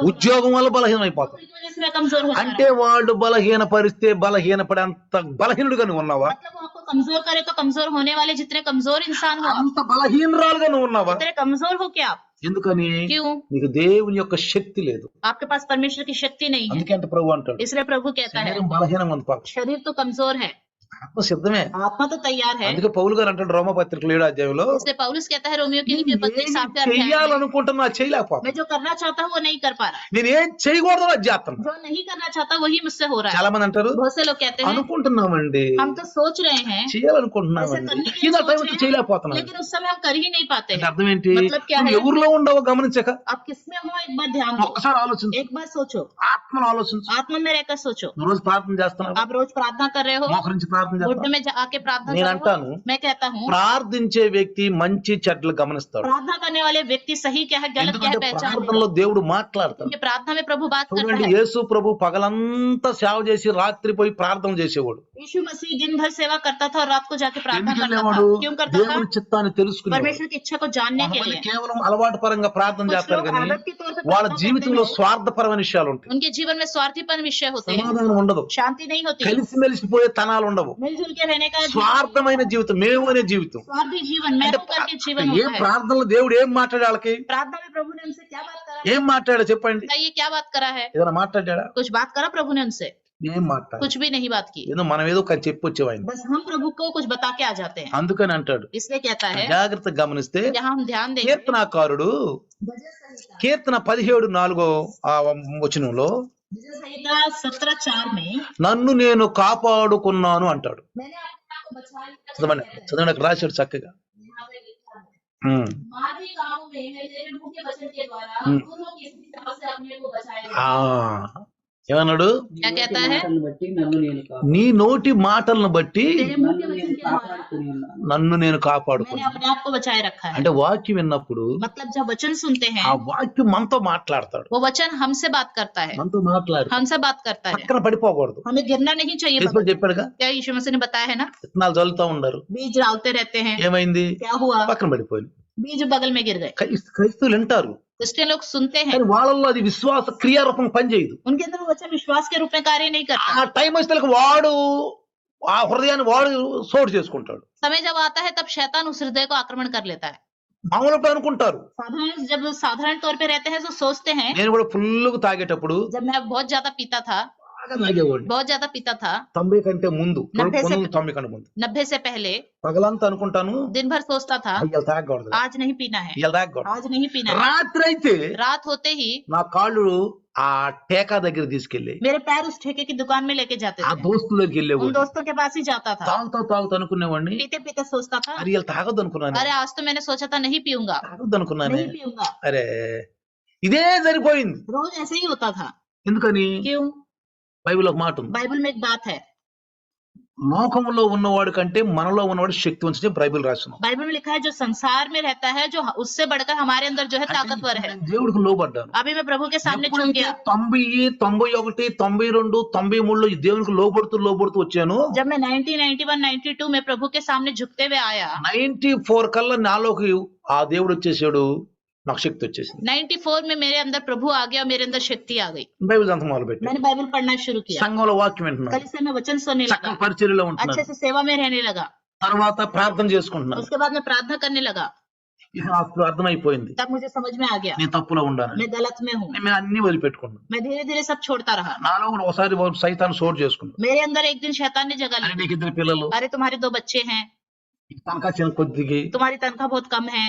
S1: ఉద్యోగం వల్ల బలహీనం అయిపోతాను.
S2: की वजह से मैं कमजोर हो जा रहा
S1: అంటే వాళ్ళు బలహీన పరిస్తే బలహీనపడేంత బలహీనుడుగా నువ్వు ఉన్నావా?
S2: हूं। मतलब वो आपको कमजोर करे तो कमजोर होने वाले जितने कमजोर इंसान हो आप,
S1: అంత బలహీనరాలుగా నువ్వు ఉన్నావా?
S2: उतने कमजोर हो क्या आप?
S1: ఎందుకని?
S2: क्यों?
S1: నీకు దేవుని యొక్క శక్తి లేదు.
S2: आपके पास परमेश्वर की शक्ति नहीं है।
S1: అందుకే అంటే ప్రభు అంటాడు
S2: इसलिए प्रभु कहता है
S1: శరీరం బలహీనంగా ఉంది పాపం,
S2: शरीर तो कमजोर है,
S1: ఆత్మ సిద్ధమే.
S2: आत्मा तो तैयार है।
S1: అందుకే పౌలు గారు అంటాడు రోమపత్రిక 7వ అధ్యాయంలో,
S2: इसलिए पौलुस कहता है रोमियो की लिखी पत्री
S1: నేను
S2: 7वें अध्याय में,
S1: చెయ్యాలనుకుంటున్నా చేయలేకపోతున్నా,
S2: मैं जो करना चाहता हूँ वो नहीं कर पा रहा,
S1: నేను ఏం చేయకూడదు అది చేస్తున్నా.
S2: जो नहीं करना चाहता वही मुझसे हो रहा है।
S1: చాలా మంది అంటారు
S2: बहुत से लोग कहते हैं
S1: అనుకుంటున్నామండి,
S2: हम तो सोच रहे हैं,
S1: చేయాలనుకుంటున్నామండి, ఇది ఆ టైంలో చేయలేకపోతున్నాను.
S2: लेकिन उस समय हम कर ही नहीं पाते
S1: అంటే
S2: हैं।
S1: అర్థం ఏంటి?
S2: मतलब क्या
S1: నువ్వు
S2: है?
S1: ఎవరిలో ఉండవో గమనించక
S2: आप किसमें हो एक बार ध्यान दो,
S1: ఒక్కసారి ఆలోచించు,
S2: एक बार सोचो,
S1: ఆత్మను ఆలోచించు.
S2: आत्मा में रहकर सोचो।
S1: నువ్వు రోజు ప్రార్థన చేస్తున్నావు,
S2: आप रोज प्रार्थना कर रहे हो,
S1: మోకరించి ప్రార్థన
S2: घुटने
S1: చేస్తున్నావు.
S2: में आके प्रार्थना
S1: నేను
S2: कर रहे
S1: అంటాను
S2: हो। मैं कहता हूँ
S1: ప్రార్థించే వ్యక్తి మంచి చెడ్డలు గమనిస్తాడు.
S2: प्रार्थना करने वाले व्यक्ति सही क्या है गलत क्या है
S1: ఎందుకంటే
S2: पहचान
S1: ప్రార్థనలో దేవుడు మాట్లాడతాడు.
S2: क्योंकि प्रार्थना में प्रभु बात करता
S1: చూడండి,
S2: है।
S1: యేసు ప్రభు పగలంతా సేవ చేసి రాత్రి పోయి ప్రార్థన చేసేవాడు.
S2: यीशु मसीह दिन भर सेवा करता था और रात को जाके प्रार्थना
S1: ఎందుకు
S2: करता
S1: వెళ్ళేవాడు?
S2: था। क्यों करता था?
S1: దేవుని చిత్తాన్ని తెలుసుకునేవాడు.
S2: परमेश्वर की इच्छा को जानने के
S1: కొంతమంది
S2: लिए।
S1: కేవలం అలవాటు పరంగా ప్రార్థన
S2: कुछ
S1: చేస్తారు
S2: लोग
S1: కానీ
S2: आदत के तौर पे
S1: వాళ్ళ
S2: प्रार्थना
S1: జీవితంలో
S2: करते हैं,
S1: స్వార్థపరమైన విషయాలు ఉంటాయి.
S2: उनके जीवन में स्वार्थीपन विषय होते हैं,
S1: సమాధానం ఉండదు,
S2: शांति नहीं होती,
S1: కలిసిమెలిసిపోయే తనాలు ఉండవు,
S2: मिलजुल के रहने का
S1: స్వార్థమైన జీవితం, మేము అనే జీవితం.
S2: स्वार्थी जीवन मैं
S1: అంటే
S2: करके जीवन
S1: ఏ
S2: होता है।
S1: ప్రార్థనలో దేవుడు ఏం మాట్లాడే వాళ్ళకి
S2: प्रार्थना में प्रभु ने उनसे क्या बात करा?
S1: ఏం మాట్లాడా చెప్పండి?
S2: बताइए क्या बात करा है?
S1: ఏదైనా మాట్లాడా?
S2: कुछ बात करा प्रभु ने उनसे?
S1: ఏం మాట్లాడు?
S2: कुछ भी नहीं बात की।
S1: ఏదో మనం ఏదో చెప్పి వచ్చేవాయన.
S2: बस हम प्रभु को कुछ बता के आ जाते हैं।
S1: అందుకని అంటాడు,
S2: इसलिए कहता है
S1: జాగ్రత్తగా గమనిస్తే
S2: यहाँ हम ध्यान देंगे
S1: కీర్తనాకారుడు
S2: भजन संहिता
S1: కీర్తన 17:4 వచనంలో
S2: भजन संहिता 17:4 में
S1: నన్ను నేను కాపాడుకున్నాను అంటాడు.
S2: मैंने अपने आप को बचा लिया।
S1: చదవండి, చదవండి, అక్కడ రాశాడు చక్కగా.
S2: यहाँ पे लिखा है,
S1: ఉమ్,
S2: मानवीय कामों में मैं तेरे मुंह के वचन के द्वारा
S1: हम्म।
S2: दूरों की स्थिति समस्या अपने को बचाए
S1: ఆ,
S2: रखूं।
S1: ఏమన్నాడు?
S2: क्या कहता है?
S1: నీ నోటి మాటలను బట్టి
S2: तेरे मुंह के वचन के द्वारा
S1: నన్ను నేను
S2: मैंने
S1: కాపాడుకున్నాను.
S2: अपने आप को बचाए रखा है।
S1: అంటే వాక్యం విన్నప్పుడు
S2: मतलब जब वचन सुनते हैं
S1: ఆ వాక్యం మనతో మాట్లాడతాడు,
S2: वो वचन हमसे बात करता है,
S1: మనతో మాట్లాడతాడు.
S2: हमसे बात करता है।
S1: పక్కన పడిపోకూడదు.
S2: हमें गिरना नहीं चाहिए।
S1: యేసు చెప్పాడుగా,
S2: क्या यीशु मसीह ने बताया है ना,
S1: విత్తనాలు చల్లుతా ఉండరు,
S2: बीज डालते रहते हैं,
S1: ఏమైంది?
S2: क्या हुआ?
S1: పక్కన పడిపోయింది.
S2: बीज बगल में गिर गए।
S1: క్రైస్తవులు వింటారు,
S2: क्रिश्चियन लोग सुनते हैं,
S1: కానీ వాళ్ళల్లో అది విశ్వాస క్రియారూపం పనిచేయదు.
S2: उनके अंदर वो वचन विश्वास के रूप में कार्य नहीं
S1: ఆ
S2: करता।
S1: టైం వచ్చే వాడు ఆ హృదయాన్ని వాడు సోటు చేసుకుంటాడు.
S2: समय जब आता है तब शैतान उस हृदय को आक्रमण कर लेता है।
S1: మామూలు అనుకుంటారు.
S2: जब साधारण तौर पे रहते हैं तो सोचते हैं।
S1: నేను కూడా ఫుల్గా తాగేటప్పుడు
S2: जब मैं बहुत ज्यादा पीता था,
S1: బాగా తాగేవాడిని.
S2: बहुत ज्यादा पीता था,
S1: 90 కంటే ముందు,
S2: 90 से
S1: 90 కంటే ముందు
S2: 90 से पहले
S1: పగలంతా అనుకుంటాను,
S2: दिन भर सोचता था
S1: ఇవాళ తాగకూడదు,
S2: आज नहीं पीना है,
S1: ఇవాళ తాగకూడదు.
S2: आज नहीं पीना है।
S1: రాత్రి అయితే
S2: रात होते ही
S1: నా కాళ్ళు ఆ టేకా దగ్గర తీసుకెళ్ళి
S2: मेरे पैर उस ठेके की दुकान में लेके जाते
S1: ఆ
S2: थे।
S1: దోస్తుల దగ్గరికి
S2: उन
S1: వెళ్ళేవాడిని.
S2: दोस्तों के पास ही जाता था।
S1: తాగుతా అనుకునేవాడిని.
S2: पीते पीते सोचता था,
S1: అరే ఇవాళ తాగొద్దు అనుకున్నాను,
S2: अरे आज तो मैंने सोचा था नहीं पीऊंगा,
S1: తాగొద్దు అనుకున్నాను.
S2: नहीं पीऊंगा।
S1: అరే ఇదే సరిపోయింది.
S2: रोज ऐसे ही होता था।
S1: ఎందుకని?
S2: क्यों?
S1: బైబిల్ ఒక మాట ఉంది,
S2: बाइबल में एक बात है,
S1: లోకంలో ఉన్నవాడు కంటే మనలో ఉన్నవాడు శక్తివంతుడే బైబిల్ రాసిన.
S2: बाइबल में लिखा है जो संसार में रहता है, जो उससे बढ़कर हमारे अंदर जो है ताकतवर है।
S1: దేవుడికి లోబడ్డాను.
S2: अभी मैं प्रभु के सामने झुक
S1: ఎప్పుడైతే
S2: गया।
S1: 90, 91, 92, 93లో ఈ దేవునికి లోబడుతూ వచ్చాను.
S2: जब मैं 90, 91, 92 में प्रभु के सामने झुकते हुए आया,
S1: 94 కల్లా నాలోకి ఆ దేవుడు వచ్చేసాడు, నాకు శక్తి వచ్చేసింది.
S2: 94 में मेरे अंदर प्रभु आ गया, मेरे अंदर शक्ति आ गई।
S1: బైబిల్ అంత మొదలు పెట్టి
S2: मैंने बाइबल पढ़ना शुरू किया,
S1: సంఘంలో వాక్యం వింటున్నాను,
S2: कल से मैं वचन सुनने
S1: చక్కని
S2: लगा,
S1: పరిచర్యలో
S2: अच्छे
S1: ఉంటున్నాను,
S2: से सेवा में रहने लगा।
S1: తర్వాత ప్రార్థన చేసుకుంటున్నాను.
S2: उसके बाद मैं प्रार्थना करने लगा,
S1: ఇది నాకు అర్థమైపోయింది,
S2: तब मुझे समझ में आ गया
S1: నేను తప్పులో ఉండాను,
S2: मैं गलत में हूँ।
S1: నేను అన్ని వదిలిపెట్టుకున్నాను.
S2: मैं धीरे धीरे सब छोड़ता रहा।
S1: నాలో కూడా ఒకసారి సైతాన్ సోటు చేసుకున్నాను.
S2: मेरे अंदर एक दिन शैतान ने जगह
S1: అరే
S2: ली,
S1: నీకు 2 పిల్లలు,
S2: अरे तुम्हारे 2 बच्चे हैं,
S1: తనకా చిన్న కొద్దికి
S2: तुम्हारी तनख्वाह बहुत कम है,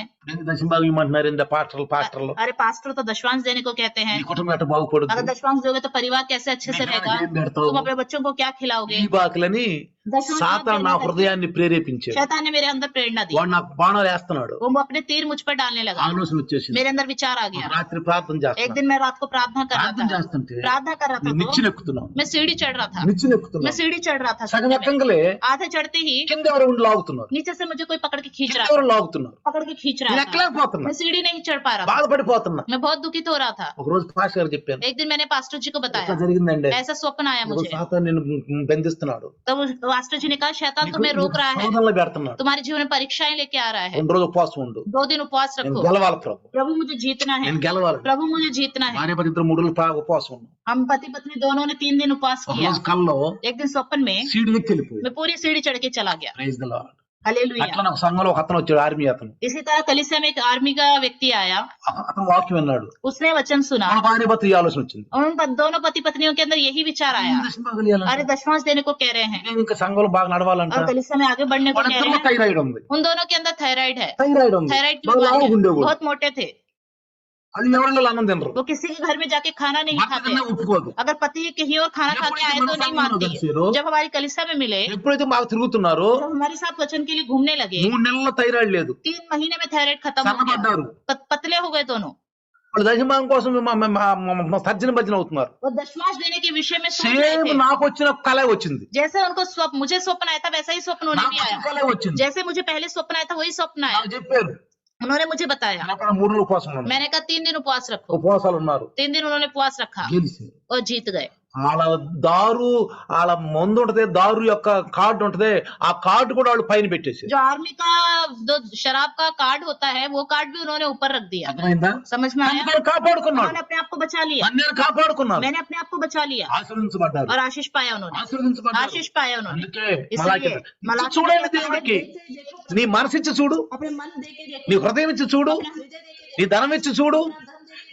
S1: దశంభాగం ఇవ్వమంటున్నారు ఇంత పాస్టర్లు.
S2: अरे पास्टर तो दशवांश देने को कहते हैं,
S1: నీ కుటుంబం ఎట్ట బాగుపడుతుంది,
S2: अगर दशवांश दोगे तो परिवार कैसे अच्छे से रहेगा,
S1: ఏం పెడతావు,
S2: तुम अपने बच्चों को क्या खिलाओगे।
S1: ఈ బాకులని
S2: दशवांश
S1: సాతాను నా
S2: देने का
S1: హృదయాన్ని ప్రేరేపించాడు.
S2: शैतान ने मेरे अंदर प्रेरणा दी,
S1: వాడు నాకు బాణాలు వేస్తున్నాడు,
S2: वो अपने तीर मुझ पर डालने लगा,
S1: ఆలోచన వచ్చేసింది.
S2: मेरे अंदर विचार आ गया।
S1: రాత్రి ప్రార్థన
S2: एक
S1: చేస్తాను,
S2: दिन मैं रात को प्रार्थना कर रहा
S1: ప్రార్థన
S2: था,
S1: చేస్తుంటే
S2: प्रार्थना कर रहा था
S1: నేను
S2: तो
S1: నిచ్చెనెక్కుతున్నాను,
S2: मैं सीढ़ी चढ़ रहा था, मैं
S1: నిచ్చెనెక్కుతున్నాను.
S2: सीढ़ी चढ़ रहा था,
S1: సగం
S2: सपने में।
S1: ఎక్కంగలే
S2: आधे चढ़ते ही
S1: కింద ఎవరు ఉండి లాగుతున్నారు,
S2: नीचे से मुझे कोई पकड़ के खींच
S1: కింద
S2: रहा
S1: ఎవరు లాగుతున్నారు,
S2: था, पकड़ के खींच
S1: నేను
S2: रहा था,
S1: ఎక్కలేకపోతున్నా,
S2: मैं सीढ़ी नहीं चढ़ पा रहा था,
S1: బాధపడిపోతున్నా.
S2: मैं बहुत दुखित हो रहा था।
S1: ఒక రోజు పాస్టర్ గారు చెప్పాను,
S2: एक दिन मैंने पास्टर जी को
S1: ఇట్లా
S2: बताया,
S1: జరిగిందండి,
S2: ऐसा स्वप्न आया मुझे।
S1: సాతాను నిన్ను బంధిస్తున్నాడు,
S2: तब पास्टर जी ने कहा शैतान तुम्हें रोक रहा है,
S1: శోధనలో పెడుతున్నాడు,
S2: तुम्हारे जीवन में परीक्षाएं लेके आ रहा है,
S1: 2 రోజులు ఉపవాసం ఉండు,
S2: 2 दिन उपवास
S1: నేను
S2: रखो,
S1: గెలవాలి ప్రభు,
S2: प्रभु मुझे जीतना है,
S1: నేను గెలవాలి.
S2: प्रभु मुझे जीतना है।
S1: భార్య భర్త ఇద్దరు 3 రోజులు ఉపవాసం ఉన్నాం.
S2: हम पति पत्नी दोनों ने 3 दिन उपवास
S1: ఒక
S2: किया।
S1: రోజు కల్లో
S2: एक दिन स्वप्न में
S1: సీడు ఎక్కి వెళ్ళిపోయి,
S2: मैं पूरी सीढ़ी चढ़ के चला गया।
S1: Praise the lord.
S2: हालेलुया।
S1: అట్లా నాకు సంఘంలో ఒక అతను వచ్చాడు, ఆర్మీ అతను.
S2: इसी तरह कलीसिया में एक आर्मी का व्यक्ति आया,
S1: అతను వాక్యం విన్నాడు,
S2: उसने वचन सुना,
S1: మన భార్య భర్త ఈ ఆలోచన వచ్చింది,
S2: दोनों पति पत्नियों के अंदर यही विचार आया, अरे दशमांश देने को कह रहे हैं
S1: నేను ఇంకా సంఘంలో బాగా నడవాలంట.
S2: और कलीसिया में आगे बढ़ने को कह रहे
S1: వాళ్ళిద్దరిలో
S2: हैं।
S1: థైరాయిడ్ ఉంది,
S2: उन दोनों के अंदर थायराइड है,
S1: థైరాయిడ్ ఉంది,
S2: थायराइड की
S1: వాళ్ళు
S2: बीमारी
S1: లావుగా
S2: है,
S1: ఉండేవాడు.
S2: बहुत मोटे थे,
S1: అది ఎవరిలో అన్నం తినరు,
S2: वो किसी के घर में जाके खाना नहीं
S1: భర్త
S2: खाते,
S1: కన్నా ఒప్పుకోదు.
S2: अगर पति कहीं और खाना खा के आए तो नहीं मानती। जब हमारी कलीसिया में मिले,
S1: ఎప్పుడైతే మాకు తిరుగుతున్నారో
S2: जब हमारे साथ वचन के लिए घूमने लगे,
S1: 3 నెలల థైరాయిడ్ లేదు,
S2: 3 महीने में थायराइड खत्म हो गया,
S1: సన్నబడ్డారు.
S2: पतले हो गए दोनों।
S1: వాళ్ళు దశమాంగం కోసం తర్జన భర్జన అవుతున్నారు.
S2: वो दशमांश देने के विषय में सोच रहे
S1: సేమ్
S2: थे।
S1: నాకు వచ్చిన కళ వచ్చింది,
S2: जैसे उनको स्वप्न, मुझे स्वप्न आया था वैसा ही स्वप्न उन्हें
S1: నాకు
S2: भी आया।
S1: కళ వచ్చింది.
S2: जैसे मुझे पहले स्वप्न आया था वही स्वप्न आया।
S1: నాకు చెప్పారు,
S2: उन्होंने मुझे बताया,
S1: నేను అక్కడ 3 రోజులు ఉపవాసం ఉన్నాను.
S2: मैंने कहा 3 दिन उपवास रखो,
S1: ఉపవాసాలు ఉన్నారు,
S2: 3 दिन उन्होंने उपवास रखा
S1: గెలిచి
S2: और जीत गए।
S1: వాళ్ళ వాళ్ళ మందు ఉంటది, దారు యొక్క కార్డు ఉంటది, ఆ కార్డు కూడా వాళ్ళు పైన పెట్టేసి.
S2: जो आर्मी का जो शराब का कार्ड होता है वो कार्ड भी उन्होंने ऊपर रख दिया।
S1: అర్థమైందా?
S2: समझ में आया?
S1: అందరూ కాపాడుకున్నాడు,
S2: उन्होंने अपने आप को बचा लिया,
S1: అందరూ కాపాడుకున్నారు,
S2: मैंने अपने आप को बचा लिया
S1: ఆశీర్వదించబడ్డారు,
S2: और आशीष पाया उन्होंने,
S1: ఆశీర్వదించబడ్డారు.
S2: आशीष पाया उन्होंने।
S1: అందుకే
S2: इसलिए
S1: మలాకి
S2: मलाकी
S1: చూడండి,
S2: में लिखा है,
S1: దేవుడికి
S2: देखो,
S1: నీ మనసు ఇచ్చి చూడు,
S2: अपने मन देके देखो,
S1: నీ హృదయం ఇచ్చి చూడు,
S2: अपना हृदय देके
S1: నీ ధనం ఇచ్చి చూడు,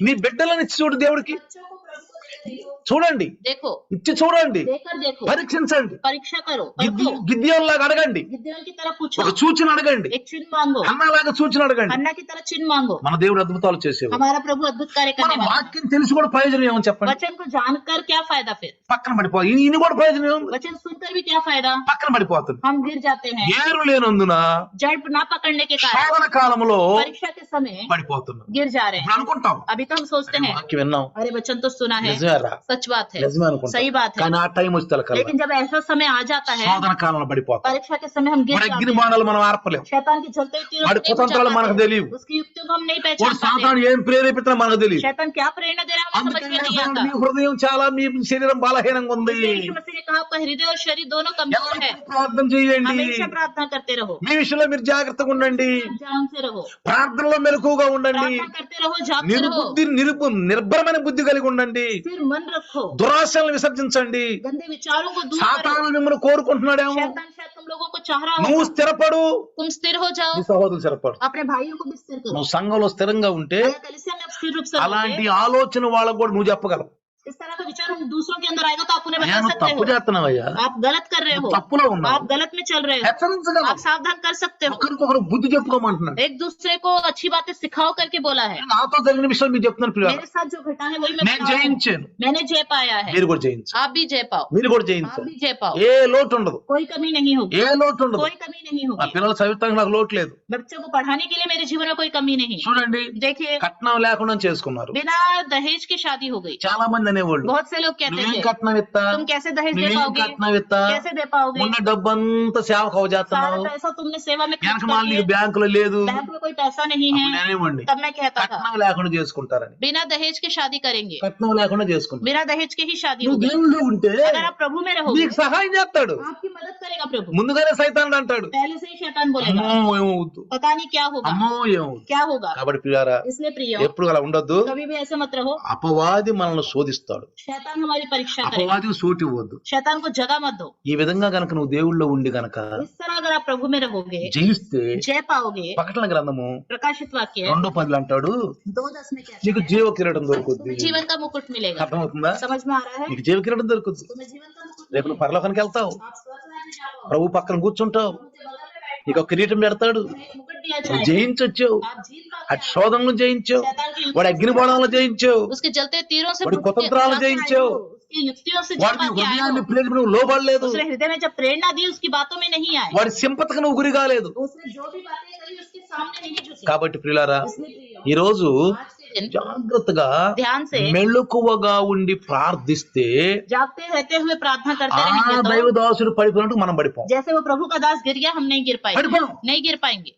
S1: నీ బిడ్డలను ఇచ్చి చూడు, దేవుడికి
S2: बच्चों को प्रभु को देके देखो,
S1: చూడండి,
S2: देखो,
S1: ఇచ్చి చూడండి,
S2: देकर देखो,
S1: పరీక్షించండి,
S2: परीक्षा करो, परखो,
S1: గిద్యోన్ లాగా అడగండి,
S2: गिदोन की तरह पूछो,
S1: ఒక సూచన అడగండి,
S2: एक चिन्ह मांगो,
S1: అన్నలాగా సూచన అడగండి.
S2: अन्ना की तरह चिन्ह मांगो।
S1: మన దేవుడు అద్భుతాలు చేసేవాడు.
S2: हमारा प्रभु अद्भुत कार्य
S1: మన
S2: करने वाला है।
S1: వాక్యం తెలిసి కూడా ప్రయోజనం ఏమని చెప్పండి?
S2: वचन को जानकर क्या फायदा फिर?
S1: పక్కన పడిపో ఈయన కూడా ప్రయోజనం ఏముంది?
S2: वचन सुनकर भी क्या फायदा?
S1: పక్కన పడిపోతుంది.
S2: हम गिर जाते हैं
S1: ఏరు లేనందున
S2: जड़ ना पकड़ने के कारण,
S1: శోధన కాలంలో
S2: परीक्षा के समय
S1: పడిపోతున్నాం.
S2: गिर जा रहे
S1: ఇప్పుడు
S2: हैं।
S1: అనుకుంటాం
S2: अभी तो हम सोचते हैं
S1: వాక్యం విన్నాం,
S2: अरे वचन तो सुना है,
S1: నిజమేరా,
S2: सच बात है,
S1: నిజమే అనుకుంటాం.
S2: सही बात है।
S1: కానీ ఆ టైం వచ్చి తలకల్లా
S2: लेकिन जब ऐसा समय आ जाता है,
S1: శోధన కాలంలో పడిపోతాం.
S2: परीक्षा के समय हम गिर
S1: వాడి
S2: जाते
S1: అగ్ని
S2: हैं।
S1: బాణాలు మనం ఆర్పలేం.
S2: शैतान की जलते हुए तीरों
S1: వాడి
S2: को नहीं बुझा
S1: కుతంత్రాలు మనకు
S2: पाते,
S1: తెలియవు.
S2: उसकी युक्तियों को हम नहीं
S1: వాడు
S2: पहचान पाते।
S1: సాతాను ఏం ప్రేరేపిస్తున్నా మనకు తెలియదు.
S2: शैतान क्या प्रेरणा दे रहा है हमें समझ में नहीं आता।
S1: మీ హృదయం చాలా, మీ శరీరం బలహీనంగా ఉంది.
S2: इसलिए यीशु मसीह ने कहा आपका हृदय और शरीर दोनों कमजोर है,
S1: ఎల్లప్పుడూ ప్రార్థన చేయండి.
S2: हमेशा प्रार्थना करते रहो,
S1: మీ విషయంలో మీరు జాగ్రత్తగా ఉండండి.
S2: ध्यान से रहो,
S1: ప్రార్థనలో మెలకువగా ఉండండి.
S2: प्रार्थना करते रहो, जागते रहो,
S1: నిర్భరమైన బుద్ధి కలిగి ఉండండి.
S2: फिर मन रखो,
S1: దురాశలను విసర్జించండి.
S2: गंदे विचारों को दूर करो।
S1: సాతాను మిమ్మల్ని కోరుకుంటున్నాడేమో.
S2: शैतान शायद तुम लोगों को चाह रहा
S1: నువ్వు
S2: हो,
S1: స్థిరపడు,
S2: तुम स्थिर हो जाओ,
S1: నీ సహోదరులు స్థిరపడు.
S2: अपने भाइयों को भी स्थिर करो।
S1: నువ్వు సంఘంలో స్థిరంగా ఉంటే
S2: अगर कलीसिया में आप स्थिर रूप से
S1: అలాంటి
S2: रहोगे,
S1: ఆలోచన వాళ్ళకు కూడా నువ్వు చెప్పగలవు.
S2: इस तरह का विचार उन दूसरों के अंदर आएगा तो आप उन्हें
S1: అయ్యా
S2: बता
S1: నువ్వు
S2: सकते
S1: తప్పు
S2: हो,
S1: చేస్తున్నావయ్యా,
S2: आप गलत कर रहे हो,
S1: నువ్వు తప్పులో ఉన్నావు,
S2: आप गलत में चल रहे हो,
S1: హెచ్చరించగలవు.
S2: आप सावधान कर सकते हो।
S1: ఒకరికొకరు బుద్ధి చెప్పుకోమంటున్నాడు.
S2: एक दूसरे को अच्छी बातें सिखाओ करके बोला है।
S1: నాతో జరిగిన విషయం మీకు చెప్తున్నాను ప్రియ.
S2: मेरे साथ जो घटा है वही मैं
S1: నేను
S2: बता रहा हूं।
S1: జయించాను,
S2: मैंने जय पाया है,
S1: మీరు కూడా జయించు.
S2: आप भी जय पाओ,
S1: మీరు కూడా
S2: आप
S1: జయించాలి.
S2: भी जय पाओ,
S1: ఏ లోటు ఉండదు,
S2: कोई कमी नहीं होगी,
S1: ఏ లోటు ఉండదు.
S2: कोई कमी नहीं
S1: ఆ
S2: होगी।
S1: పిల్లల చదువుతానికి నాకు లోటు లేదు.
S2: बच्चों को पढ़ाने के लिए मेरे जीवन में कोई कमी नहीं।
S1: చూడండి,
S2: देखिए,
S1: కట్నం లేకుండా చేసుకున్నారు.
S2: बिना दहेज की शादी हो गई।
S1: చాలా మంది అనేవాళ్ళు,
S2: बहुत से लोग कहते
S1: నువ్వేం
S2: थे
S1: కట్నం ఇస్తా,
S2: तुम कैसे दहेज दे
S1: నువ్వేం
S2: पाओगे,
S1: కట్నం ఇస్తా,
S2: कैसे दे पाओगे,
S1: ఉన్న డబ్బంతా సేవకు
S2: सारा
S1: అవజేస్తున్నావు,
S2: पैसा तुमने सेवा में खर्च
S1: వెనక
S2: कर
S1: మాల నీకు
S2: दिया,
S1: బ్యాంకులో లేదు.
S2: बैंक में कोई पैसा नहीं
S1: అప్పుడు
S2: है।
S1: నేనేమండి,
S2: तब मैं कहता था
S1: కట్నం లేకుండా చేసుకుంటారని.
S2: बिना दहेज के शादी करेंगे,
S1: కట్నం లేకుండా చేసుకుంటారు.
S2: बिना दहेज के ही शादी
S1: నువ్వు
S2: होगी।
S1: దేవుళ్ళు ఉంటే
S2: अगर आप प्रभु में रहोगे
S1: నీకు సహాయం చేస్తాడు.
S2: आपकी मदद करेगा प्रभु।
S1: ముందుగానే సైతానుడు అంటాడు,
S2: पहले से ही शैतान बोलेगा
S1: అమ్మో ఏమవుద్దు,
S2: पता नहीं क्या होगा,
S1: అమ్మో ఏమవుద్దు.
S2: क्या होगा।
S1: కాబట్టి ప్రియారా,
S2: इसलिए प्रिय
S1: ఎప్పుడు అలా ఉండొద్దు.
S2: कभी भी ऐसे मत रहो।
S1: అపవాది మనల్ని శోధిస్తాడు.
S2: शैतान हमारी परीक्षा करेगा,
S1: అపవాదికి సోటి ఇవ్వద్దు.
S2: शैतान को जगह मत दो।
S1: ఈ విధంగా గనక నువ్వు దేవుళ్ళో ఉండి గనక
S2: इस तरह अगर आप प्रभु में रहोगे
S1: జయిస్తే,
S2: जय पाओगे।
S1: ప్రకటన గ్రంథము
S2: प्रकाशित वाक्य
S1: 2:10 అంటాడు,
S2: 2:10 में कहता
S1: నీకు
S2: है
S1: జీవ కిరీటం దొరుకుద్ది.
S2: तुम्हें जीवन का मुकुट मिलेगा।
S1: అర్థమవుతుందా?
S2: समझ में आ रहा है?
S1: నీకు జీవ కిరీటం దొరుకుద్ది.
S2: तुम्हें जीवन का मुकुट
S1: రేపు నువ్వు పరలోకానికి వెళ్తావు,
S2: आप स्वर्ग राज्य जाओ,
S1: ప్రభు పక్కన కూర్చుంటావు,
S2: प्रभु के बगल में बैठो,
S1: నీకు ఒక కిరీటం పెడతాడు.
S2: तुम्हें एक मुकुट दिया
S1: నువ్వు
S2: जाएगा,
S1: జయించొచ్చావు,
S2: आप जीत पाओगे।
S1: అటు శోధనలు జయించావు,
S2: शैतान की
S1: వాడి అగ్ని బాణాలను జయించావు,
S2: उसके जलते तीरों से
S1: వాడి
S2: बुझ के
S1: కుతంత్రాలు
S2: बुझा के आए
S1: జయించావు,
S2: हो, उसकी युक्तियों से
S1: వాడి
S2: जीत पाके आए
S1: హృదయాన్ని
S2: हो।
S1: ప్రేరేపి నువ్వు లోబడలేదు,
S2: उसने हृदय में जब प्रेरणा दी उसकी बातों में नहीं आए,
S1: వాడి సింపతకు నువ్వు గురి కాలేదు.
S2: उसने जो भी बातें कही उसके सामने नहीं झुके।
S1: కాబట్టి ప్రియులారా,
S2: इसलिए प्रियो,
S1: ఈ రోజు
S2: आज के दिन
S1: జాగ్రత్తగా
S2: ध्यान से
S1: మెళుకువగా ఉండి ప్రార్థిస్తే
S2: जागते रहते हुए प्रार्थना करते
S1: ఆ
S2: रहेंगे तो
S1: దైవదాసుడు పడిపోయినట్టు మనం పడిపోం.
S2: जैसे वो प्रभु का दास गिर गया हम नहीं गिर पाएंगे,
S1: పడిపోం.
S2: नहीं गिर पाएंगे।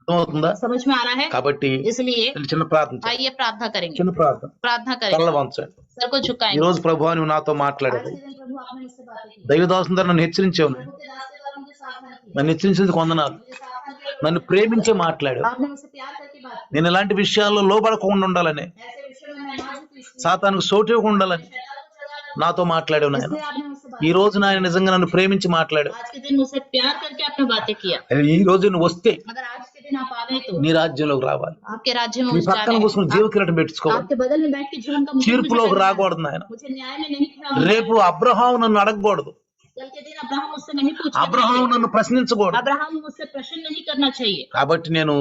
S1: అర్థమవుతుందా?
S2: समझ में आ रहा है?
S1: కాబట్టి
S2: इसलिए
S1: చిన్న ప్రార్థన చేయండి.
S2: आइए प्रार्थना करेंगे,
S1: చిన్న ప్రార్థన
S2: प्रार्थना
S1: తల
S2: करेंगे,
S1: వంచండి.
S2: सर को
S1: ఈ
S2: झुकाएंगे।
S1: రోజు ప్రభు నువ్వు నాతో
S2: आज
S1: మాట్లాడావు.
S2: के दिन प्रभु आपने मुझसे बातें की,
S1: దైవదాసుని ద్వారా నన్ను హెచ్చరించావు,
S2: प्रभु के दास के द्वारा मुझे सावधान किया,
S1: నన్ను హెచ్చరించేందుకు వందనాలు.
S2: मुझे सावधान किया,
S1: నన్ను ప్రేమించే మాట్లాడావు.
S2: आपने मुझसे प्यार करके बात की।
S1: నేను ఇలాంటి విషయాల్లో లోబడకుండా ఉండాలని,
S2: ऐसे विषयों में मैं ना झुकी, इसलिए
S1: సాతానుకు సోటు ఇవ్వకుండా ఉండాలని
S2: शैतान को जगा दो,
S1: నాతో మాట్లాడావు నాయన.
S2: इसलिए आपने मुझसे बात
S1: ఈ రోజు నాయన నిజంగా నన్ను ప్రేమించి మాట్లాడావు.
S2: आज के दिन मुझसे प्यार करके आपने बातें किया।
S1: ఈ రోజు నువ్వు వస్తే
S2: अगर आज के दिन आप आ गए तो
S1: నీ రాజ్యంలోకి రావాలి.
S2: आपके राज्य में
S1: నీ
S2: मुझे
S1: పక్కన
S2: आना
S1: కూర్చుని
S2: है।
S1: జీవ కిరీటం పెట్టుకోవాలి.
S2: आपके बगल में बैठ के जीवन का मुकुट मुझे
S1: తీర్పులోకి
S2: पहनना है।
S1: రాకూడదు నాయన.
S2: मुझे न्याय में नहीं खड़ा होना
S1: రేపు అబ్రహాము నన్ను అడగకూడదు,
S2: है। कल के दिन अब्राहम मुझसे नहीं पूछना
S1: అబ్రహాము
S2: चाहिए,
S1: నన్ను ప్రశ్నించకూడదు.
S2: अब्राहम मुझसे प्रश्न नहीं करना चाहिए।
S1: కాబట్టి నేను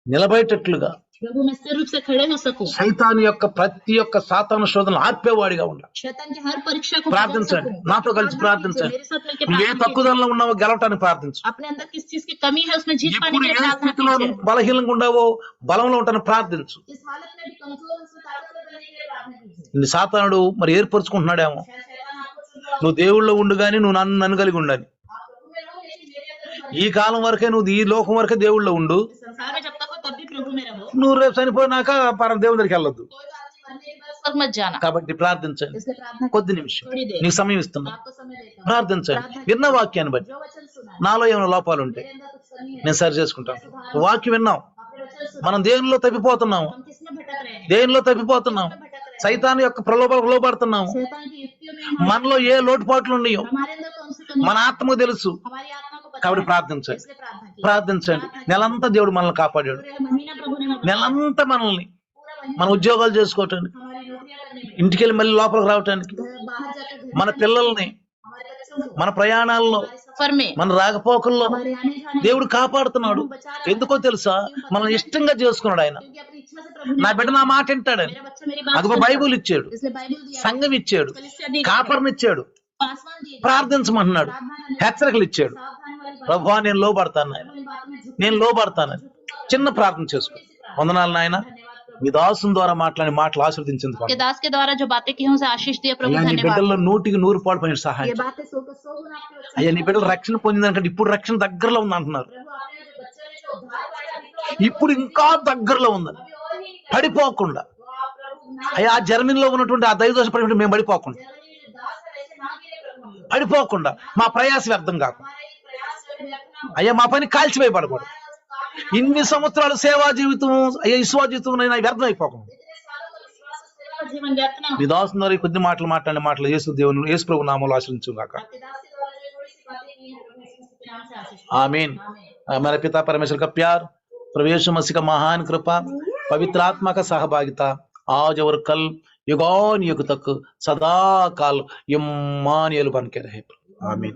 S1: నిలబడేటట్లుగా
S2: प्रभु मैं स्थिर रूप से खड़े हो सकूं,
S1: సైతాను యొక్క ప్రతి ఒక్క సాతాను శోధనలు ఆర్పేవాడిగా ఉండాలి.
S2: शैतान की हर परीक्षा को बदल
S1: ప్రార్థించండి,
S2: सकूं।
S1: నాతో కలిసి
S2: प्रार्थना
S1: ప్రార్థించండి.
S2: कीजिए, मेरे साथ मिलकर
S1: నువ్వు ఏ
S2: प्रार्थना कीजिए।
S1: తక్కువదనంలో ఉన్నావో గెలవటానికి ప్రార్థించు.
S2: अपने अंदर किस चीज की कमी है उसमें जीत पाने
S1: ఎప్పుడు
S2: के
S1: ఏ
S2: लिए प्रार्थना
S1: స్థితిలో
S2: कीजिए।
S1: బలహీనంగా ఉండవో బలంలో ఉంటాను ప్రార్థించు.
S2: इस हालत में भी कमजोर उसमें ताकतवर बनने के लिए प्रार्थना कीजिए।
S1: నీ సాతానుడు మరి ఏర్పరచుకుంటున్నాడేమో.
S2: शायद शैतान आपको चुन रहा हो,
S1: నువ్వు దేవుళ్ళో ఉండు గాని నువ్వు నన్ను కలిగి ఉండాలి.
S2: आप प्रभु में रहो लेकिन मेरे अंदर
S1: ఈ కాలం వరకే నువ్వు ఈ లోకం వరకే దేవుళ్ళో ఉండు.
S2: इस संसार में जब तक हो तब भी प्रभु में रहो,
S1: నువ్వు రేపు చనిపోయినాక పరం దేవుని దగ్గరికి వెళ్ళొద్దు.
S2: कोई बात नहीं, मरने के बाद स्वर्ग मत जाना।
S1: కాబట్టి ప్రార్థించండి.
S2: इसलिए प्रार्थना
S1: కొద్ది నిమిషం
S2: थोड़ी देर
S1: నీకు సమయం ఇస్తున్నా.
S2: आपको समय देता हूँ।
S1: ప్రార్థించండి. విన్న వాక్యాన్ని బట్టి
S2: जो वचन सुना है,
S1: నాలో ఏమైనా లోపాలు ఉంటే
S2: मेरे अंदर कुछ कमी है,
S1: నేను సరి చేసుకుంటాను. వాక్యం విన్నాం,
S2: आपने वचन सुना,
S1: మనం దేనిలో తప్పిపోతున్నాము,
S2: हम किसमें भटक रहे हैं,
S1: దేనిలో తప్పిపోతున్నాం,
S2: किसमें भटक रहे हैं,
S1: సైతాను యొక్క ప్రలోభాలకు లోబడుతున్నాము,
S2: शैतान की युक्तियों में हम,
S1: మనలో ఏ లోటుపాట్లు ఉన్నాయో
S2: हमारे अंदर कौन सी कमी
S1: మన
S2: है,
S1: ఆత్మకు తెలుసు.
S2: हमारी आत्मा को पता
S1: కాబట్టి
S2: है,
S1: ప్రార్థించండి,
S2: इसलिए प्रार्थना कीजिए।
S1: ప్రార్థించండి. నెలంతా దేవుడు మనల్ని కాపాడాడు.
S2: पूरे महीना प्रभु ने हमें बचाया,
S1: నెలంతా మనల్ని
S2: पूरा महीना
S1: మన ఉద్యోగాలు చేసుకోవటానికి,
S2: हमारी नौकरी
S1: ఇంటికి వెళ్ళి మళ్ళీ లోపలికి రావటానికి,
S3: बाहर जाकर घर
S1: మన పిల్లల్ని,
S3: हमारे बच्चों को
S1: మన ప్రయాణాల్లో,
S2: सफर में
S1: మన రాకపోకల్లో
S3: हमारे आने जाने
S1: దేవుడు కాపాడుతున్నాడు. ఎందుకో తెలుసా? మనల్ని ఇష్టంగా చేసుకున్నాడు ఆయన.
S3: क्योंकि अपनी इच्छा से प्रभु
S1: నా
S3: ने
S1: బిడ్డ నా మాట వింటాడని
S3: मेरा बच्चा मेरी बात
S1: అదిగో
S3: सुनता है।
S1: బైబుల్ ఇచ్చాడు,
S3: इसलिए बाइबल दिया,
S1: సంఘం ఇచ్చాడు,
S3: कलीसिया दी,
S1: కాపర్నిచ్చాడు,
S3: पासवान दिए,
S1: ప్రార్థించమంటున్నాడు, హెచ్చరికలు ఇచ్చాడు.
S3: सावधान वाली बात,
S1: ప్రభువా నేను లోబడతాను నాయన,
S3: अपनी बातों में झुक
S1: నేను లోబడతాను. చిన్న ప్రార్థన చేసుకో. వందనాలు నాయన, మీ దాసుని ద్వారా మాట్లాడి మాటలు ఆశీర్వదించేందుకు
S2: के दास के द्वारा जो बातें की हैं उसे आशीष दिए प्रभु,
S1: అయ్యా నీ
S2: धन्यवाद।
S1: బిడ్డల్లో 100కి 100 పైన సహాయం
S3: ये
S1: చేయి.
S3: बातें सोकर सो गुना आपके बच्चे
S1: అయ్యా నీ బిడ్డలు రక్షణ పొందిందంటే ఇప్పుడు రక్షణ దగ్గరలో ఉంది అంటున్నారు.
S3: प्रभु आपने जो बच्चे ने जो उद्धार पाया अभी तो
S1: ఇప్పుడు ఇంకా దగ్గరలో ఉందని
S3: अभी और ही नहीं
S1: పడిపోకుండా,
S3: तो आप प्रभु ना
S1: అయ్యా ఆ జర్మనీలో ఉన్నటువంటి ఆ దైవదోష పడి మేము పడిపోకుండా,
S3: जर्मनी में जो दास है ऐसे ना गिरे प्रभु हम लोग।
S1: పడిపోకుండా మా ప్రయాస వ్యర్థం కాకుండా,
S3: हमारे ये प्रयास जो व्यर्थ ना हो,
S1: అయ్యా మా పని కాల్చివేయబడకూడదు.
S3: हमारा काम
S1: ఇన్ని సంవత్సరాలు సేవా జీవితం, అయ్యా విశ్వాస జీవితం అయినా వ్యర్థం అయిపోకుండా,
S3: इतने सालों का विश्वास और सेवा का जीवन व्यर्थ ना हो।
S1: మీ దాసుని ద్వారా ఈ కొద్ది మాటలు మాట్లాడిన మాటలు యేసు దేవుని యేసు ప్రభు నామములో ఆశ్రయించు గాక.
S3: आपके दास के द्वारा जो थोड़ी सी बातें की हैं प्रभु यीशु के नाम से आशीष पाओ।
S1: आमीन।
S3: आमीन।
S1: हमारे पिता परमेश्वर का प्यार, प्रभु यीशु मसीह का महान कृपा, पवित्र आत्मा का सहभागिता आज और कल युगान युग तक सदा काल इम्मानुएल बन के रहे। आमीन।